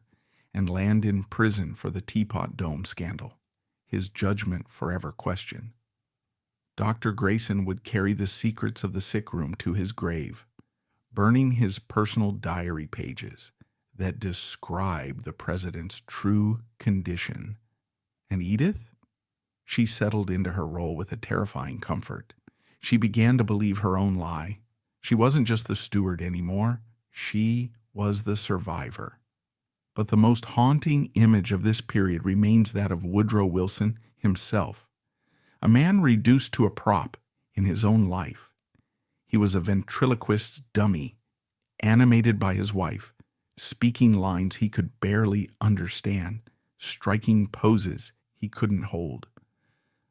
and land in prison for the Teapot Dome scandal, his judgment forever questioned. Dr. Grayson would carry the secrets of the sick room to his grave, burning his personal diary pages that describe the president's true condition. And Edith? She settled into her role with a terrifying comfort. She began to believe her own lie. She wasn't just the steward anymore. She was the survivor. But the most haunting image of this period remains that of Woodrow Wilson himself, a man reduced to a prop in his own life. He was a ventriloquist's dummy, animated by his wife, speaking lines he could barely understand, striking poses he couldn't hold.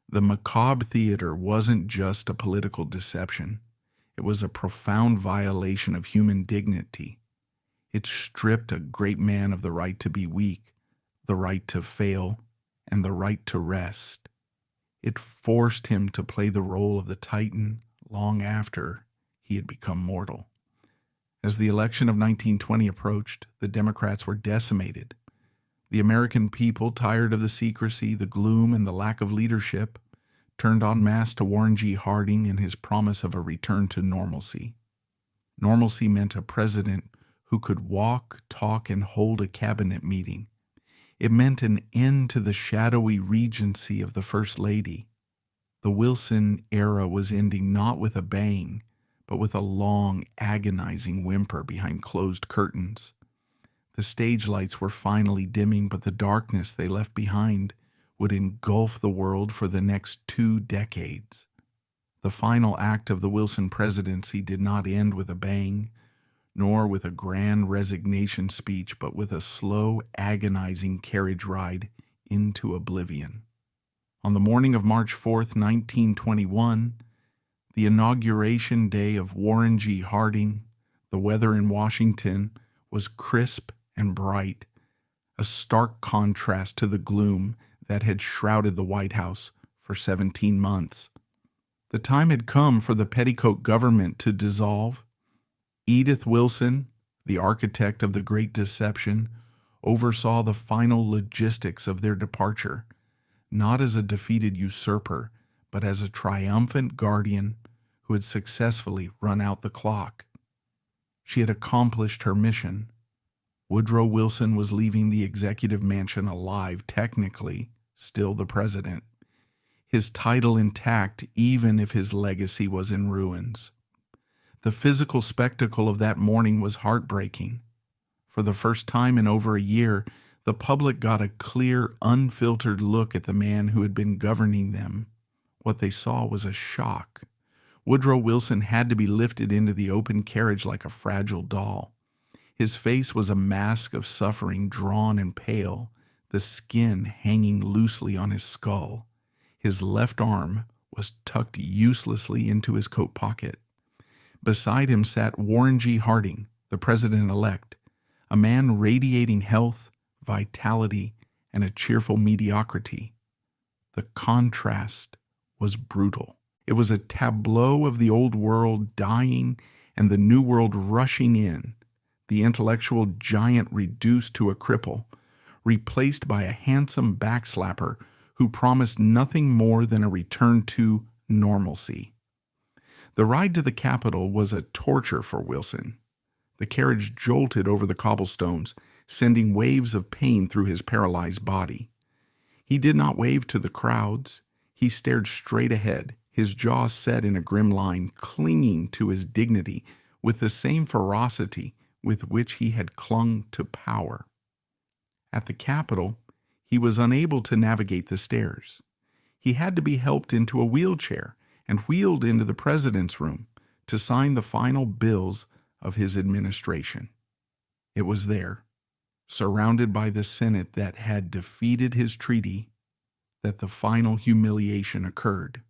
The macabre theater wasn't just a political deception. It was a profound violation of human dignity. It stripped a great man of the right to be weak, the right to fail, and the right to rest. It forced him to play the role of the Titan long after he had become mortal. As the election of 1920 approached, the Democrats were decimated. The American people, tired of the secrecy, the gloom, and the lack of leadership, turned en masse to Warren G. Harding and his promise of a return to normalcy. Normalcy meant a president who could walk, talk, and hold a cabinet meeting. It meant an end to the shadowy regency of the First Lady. The Wilson era was ending not with a bang, but with a long, agonizing whimper behind closed curtains. The stage lights were finally dimming, but the darkness they left behind would engulf the world for the next 2 decades. The final act of the Wilson presidency did not end with a bang, nor with a grand resignation speech, but with a slow, agonizing carriage ride into oblivion. On the morning of March 4th, 1921, the inauguration day of Warren G. Harding, the weather in Washington was crisp and bright, a stark contrast to the gloom that had shrouded the White House for 17 months. The time had come for the petticoat government to dissolve. Edith Wilson, the architect of the Great Deception, oversaw the final logistics of their departure, not as a defeated usurper, but as a triumphant guardian who had successfully run out the clock. She had accomplished her mission. Woodrow Wilson was leaving the executive mansion alive, technically, still the president. His title intact, even if his legacy was in ruins. The physical spectacle of that morning was heartbreaking. For the first time in over a year, the public got a clear, unfiltered look at the man who had been governing them. What they saw was a shock. Woodrow Wilson had to be lifted into the open carriage like a fragile doll. His face was a mask of suffering, drawn and pale, the skin hanging loosely on his skull. His left arm was tucked uselessly into his coat pocket. Beside him sat Warren G. Harding, the president-elect, a man radiating health, vitality, and a cheerful mediocrity. The contrast was brutal. It was a tableau of the old world dying and the new world rushing in, the intellectual giant reduced to a cripple, replaced by a handsome backslapper who promised nothing more than a return to normalcy. The ride to the Capitol was a torture for Wilson. The carriage jolted over the cobblestones, sending waves of pain through his paralyzed body. He did not wave to the crowds. He stared straight ahead, his jaw set in a grim line, clinging to his dignity with the same ferocity with which he had clung to power. At the Capitol, he was unable to navigate the stairs. He had to be helped into a wheelchair and wheeled into the president's room to sign the final bills of his administration. It was there, surrounded by the Senate that had defeated his treaty, that the final humiliation occurred.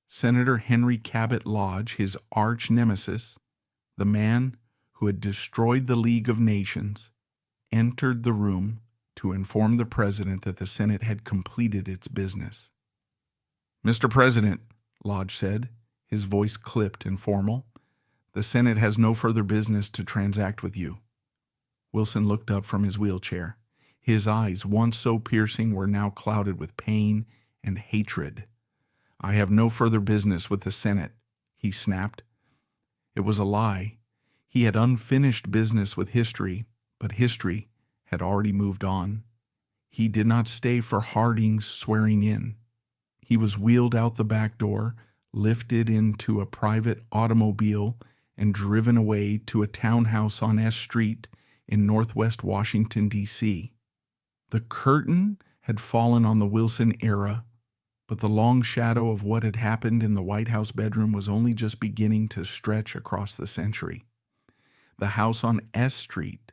Senator Henry Cabot Lodge, his arch nemesis, the man who had destroyed the League of Nations, entered the room to inform the president that the Senate had completed its business. "Mr. President," Lodge said, his voice clipped and formal, "the Senate has no further business to transact with you." Wilson looked up from his wheelchair. His eyes, once so piercing, were now clouded with pain and hatred. "I have no further business with the Senate," he snapped. It was a lie. He had unfinished business with history, but history had already moved on. He did not stay for Harding's swearing in. He was wheeled out the back door, lifted into a private automobile, and driven away to a townhouse on S Street in northwest Washington, D.C. The curtain had fallen on the Wilson era, but the long shadow of what had happened in the White House bedroom was only just beginning to stretch across the century. The house on S Street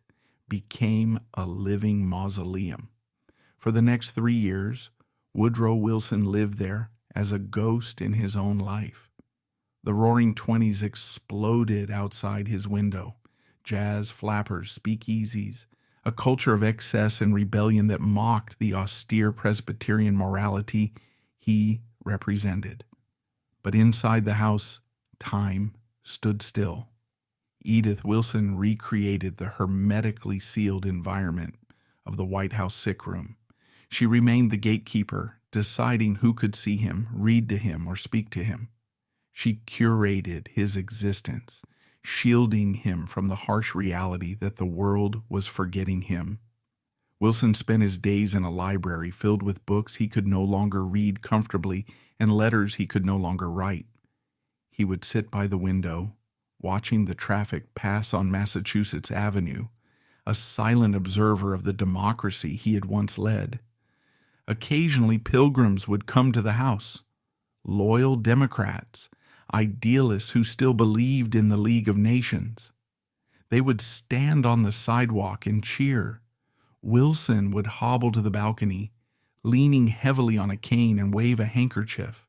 became a living mausoleum. For the next 3 years, Woodrow Wilson lived there as a ghost in his own life. The Roaring Twenties exploded outside his window. Jazz, flappers, speakeasies, a culture of excess and rebellion that mocked the austere Presbyterian morality he represented. But inside the house, time stood still. Edith Wilson recreated the hermetically sealed environment of the White House sick room. She remained the gatekeeper, deciding who could see him, read to him, or speak to him. She curated his existence, shielding him from the harsh reality that the world was forgetting him. Wilson spent his days in a library filled with books he could no longer read comfortably and letters he could no longer write. He would sit by the window, watching the traffic pass on Massachusetts Avenue, a silent observer of the democracy he had once led. Occasionally, pilgrims would come to the house, loyal Democrats, idealists who still believed in the League of Nations. They would stand on the sidewalk and cheer. Wilson would hobble to the balcony, leaning heavily on a cane and wave a handkerchief.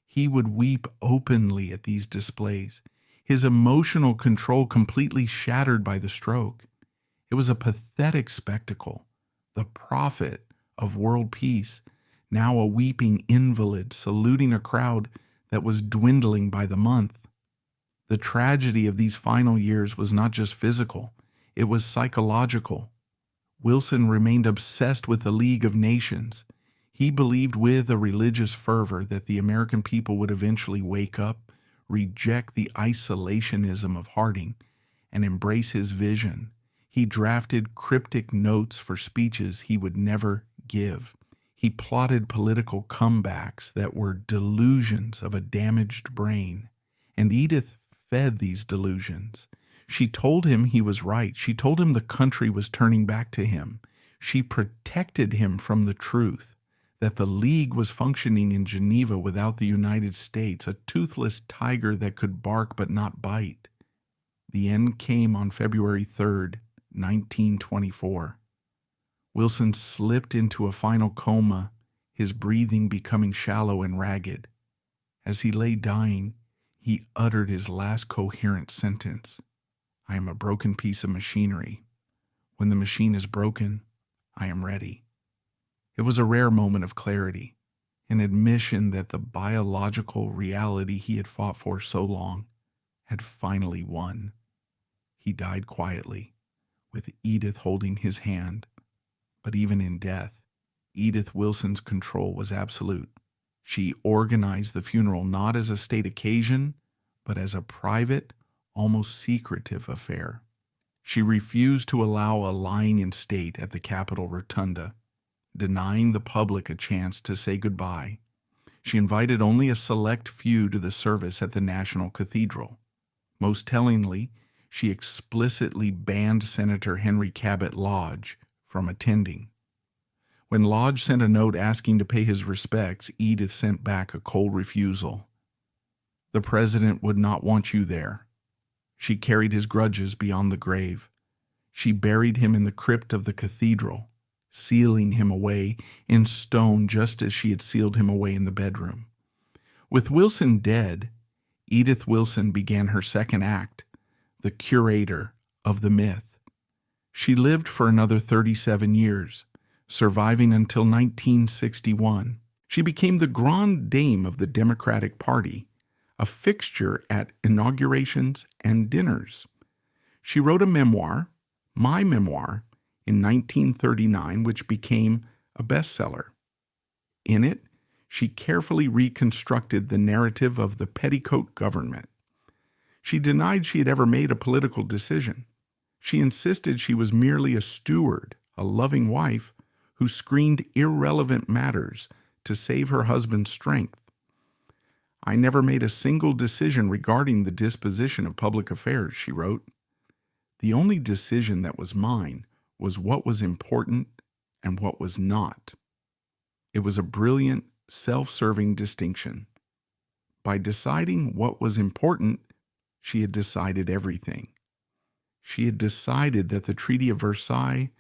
He would weep openly at these displays, his emotional control completely shattered by the stroke. It was a pathetic spectacle, the prophet of world peace, now a weeping invalid saluting a crowd that was dwindling by the month. The tragedy of these final years was not just physical, it was psychological. Wilson remained obsessed with the League of Nations. He believed with a religious fervor that the American people would eventually wake up, reject the isolationism of Harding, and embrace his vision. He drafted cryptic notes for speeches he would never give. He plotted political comebacks that were delusions of a damaged brain. And Edith fed these delusions. She told him he was right. She told him the country was turning back to him. She protected him from the truth that the League was functioning in Geneva without the United States, a toothless tiger that could bark but not bite. The end came on February 3rd, 1924. Wilson slipped into a final coma, his breathing becoming shallow and ragged. As he lay dying, he uttered his last coherent sentence. I am a broken piece of machinery. When the machine is broken, I am ready. It was a rare moment of clarity, an admission that the biological reality he had fought for so long had finally won. He died quietly, with Edith holding his hand. But even in death, Edith Wilson's control was absolute. She organized the funeral not as a state occasion, but as a private, almost secretive affair. She refused to allow a lying-in state at the Capitol Rotunda, denying the public a chance to say goodbye. She invited only a select few to the service at the National Cathedral. Most tellingly, she explicitly banned Senator Henry Cabot Lodge from attending. When Lodge sent a note asking to pay his respects, Edith sent back a cold refusal. The president would not want you there. She carried his grudges beyond the grave. She buried him in the crypt of the cathedral, sealing him away in stone just as she had sealed him away in the bedroom. With Wilson dead, Edith Wilson began her second act, the curator of the myth. She lived for another 37 years, surviving until 1961. She became the grande dame of the Democratic Party, a fixture at inaugurations and dinners. She wrote a memoir, My Memoir, in 1939, which became a bestseller. In it, she carefully reconstructed the narrative of the petticoat government. She denied she had ever made a political decision. She insisted she was merely a steward, a loving wife, who screened irrelevant matters to save her husband's strength. I never made a single decision regarding the disposition of public affairs, she wrote. The only decision that was mine was what was important and what was not. It was a brilliant, self-serving distinction. By deciding what was important, she had decided everything. She had decided that the Treaty of Versailles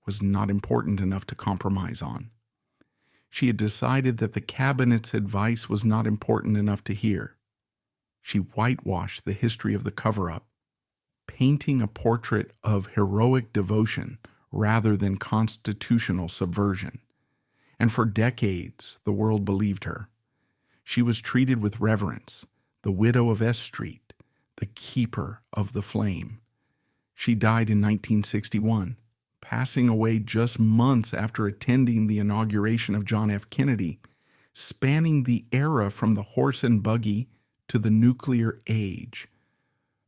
was not important enough to compromise on. She had decided that the cabinet's advice was not important enough to hear. She whitewashed the history of the cover-up, painting a portrait of heroic devotion rather than constitutional subversion. And for decades, the world believed her. She was treated with reverence, the widow of S Street, the keeper of the flame. She died in 1961, passing away just months after attending the inauguration of John F. Kennedy, spanning the era from the horse and buggy to the nuclear age.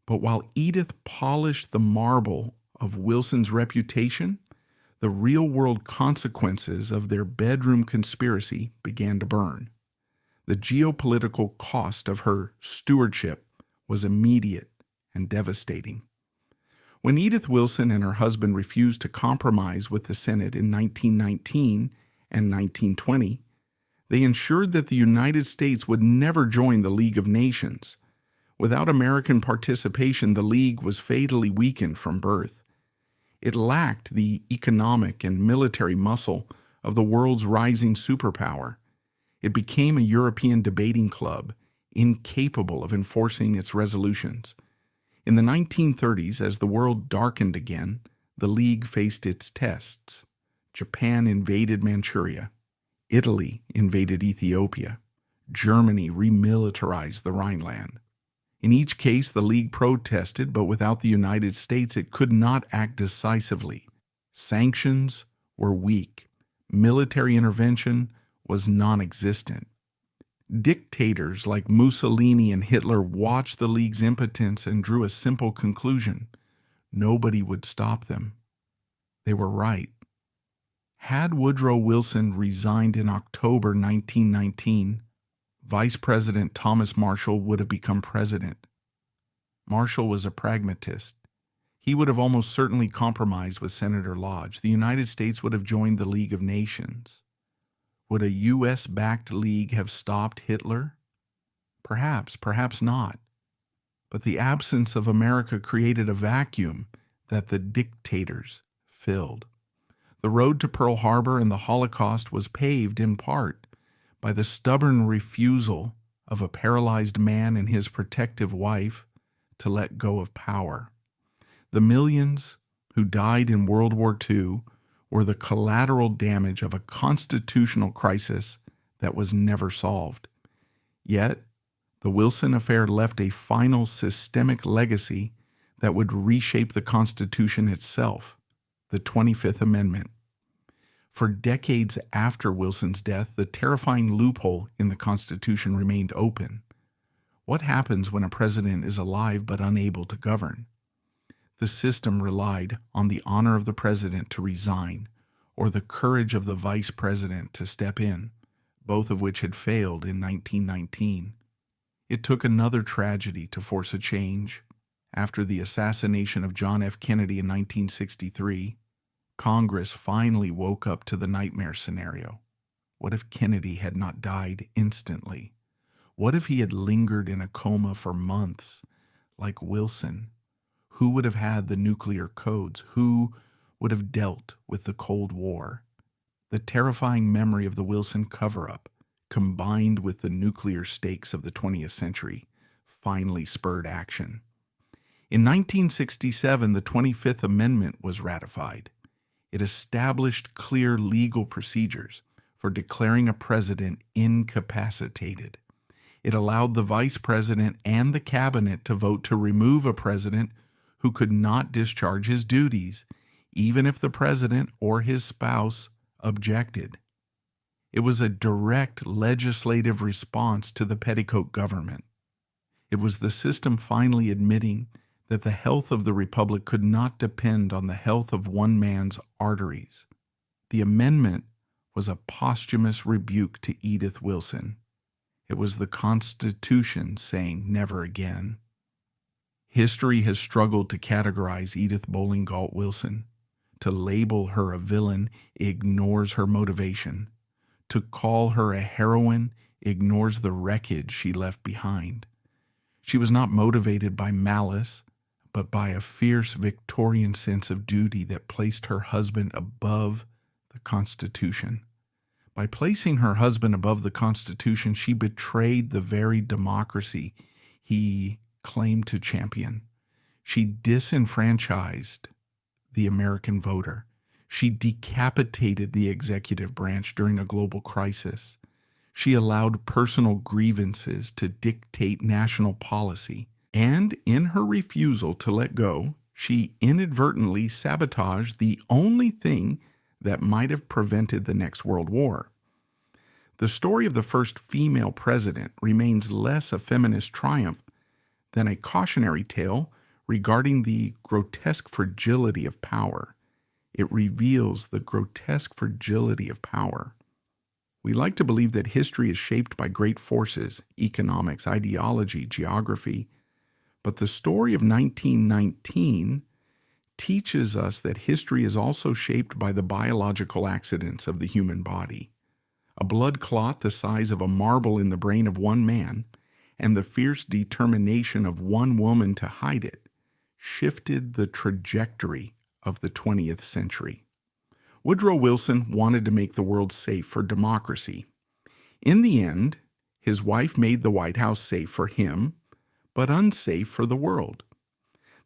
But while Edith polished the marble of Wilson's reputation, the real-world consequences of their bedroom conspiracy began to burn. The geopolitical cost of her stewardship was immediate and devastating. When Edith Wilson and her husband refused to compromise with the Senate in 1919 and 1920, they ensured that the United States would never join the League of Nations. Without American participation, the League was fatally weakened from birth. It lacked the economic and military muscle of the world's rising superpower. It became a European debating club, incapable of enforcing its resolutions. In the 1930s, as the world darkened again, the League faced its tests. Japan invaded Manchuria. Italy invaded Ethiopia. Germany remilitarized the Rhineland. In each case, the League protested, but without the United States, it could not act decisively. Sanctions were weak. Military intervention was non-existent. Dictators like Mussolini and Hitler watched the League's impotence and drew a simple conclusion: nobody would stop them. They were right. Had Woodrow Wilson resigned in October 1919, Vice President Thomas Marshall would have become president. Marshall was a pragmatist. He would have almost certainly compromised with Senator Lodge. The United States would have joined the League of Nations. Would a U.S.-backed league have stopped Hitler? Perhaps, perhaps not. But the absence of America created a vacuum that the dictators filled. The road to Pearl Harbor and the Holocaust was paved in part by the stubborn refusal of a paralyzed man and his protective wife to let go of power. The millions who died in World War II were the collateral damage of a constitutional crisis that was never solved. Yet, the Wilson affair left a final systemic legacy that would reshape the Constitution itself, the 25th Amendment. For decades after Wilson's death, the terrifying loophole in the Constitution remained open. What happens when a president is alive but unable to govern? The system relied on the honor of the president to resign or the courage of the vice president to step in, both of which had failed in 1919. It took another tragedy to force a change. After the assassination of John F. Kennedy in 1963, Congress finally woke up to the nightmare scenario. What if Kennedy had not died instantly? What if he had lingered in a coma for months, like Wilson? Who would have had the nuclear codes? Who would have dealt with the Cold War? The terrifying memory of the Wilson cover-up, combined with the nuclear stakes of the 20th century, finally spurred action. In 1967, the 25th Amendment was ratified. It established clear legal procedures for declaring a president incapacitated. It allowed the vice president and the cabinet to vote to remove a president who could not discharge his duties, even if the president or his spouse objected. It was a direct legislative response to the petticoat government. It was the system finally admitting that the health of the republic could not depend on the health of one man's arteries. The amendment was a posthumous rebuke to Edith Wilson. It was the Constitution saying never again. History has struggled to categorize Edith Bowling Galt Wilson. To label her a villain ignores her motivation. To call her a heroine ignores the wreckage she left behind. She was not motivated by malice, but by a fierce Victorian sense of duty that placed her husband above the Constitution. By placing her husband above the Constitution, she betrayed the very democracy he claimed to champion. She disenfranchised the American voter. She decapitated the executive branch during a global crisis. She allowed personal grievances to dictate national policy. And in her refusal to let go, she inadvertently sabotaged the only thing that might have prevented the next World War. The story of the first female president remains less a feminist triumph than a cautionary tale regarding the grotesque fragility of power. It reveals the grotesque fragility of power. We like to believe that history is shaped by great forces, economics, ideology, geography, but the story of 1919 teaches us that history is also shaped by the biological accidents of the human body. A blood clot the size of a marble in the brain of one man and the fierce determination of one woman to hide it shifted the trajectory of the 20th century. Woodrow Wilson wanted to make the world safe for democracy. In the end, his wife made the White House safe for him, but unsafe for the world.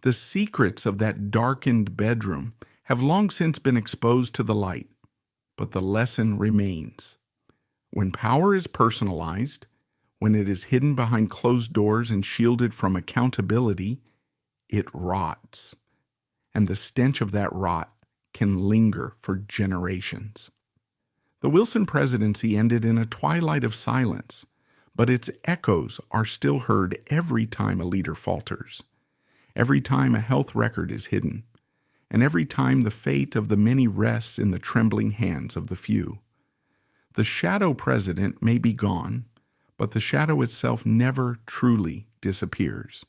The secrets of that darkened bedroom have long since been exposed to the light, but the lesson remains. When power is personalized, when it is hidden behind closed doors and shielded from accountability, it rots. And the stench of that rot can linger for generations. The Wilson presidency ended in a twilight of silence, but its echoes are still heard every time a leader falters, every time a health record is hidden, and every time the fate of the many rests in the trembling hands of the few. The shadow president may be gone, but the shadow itself never truly disappears.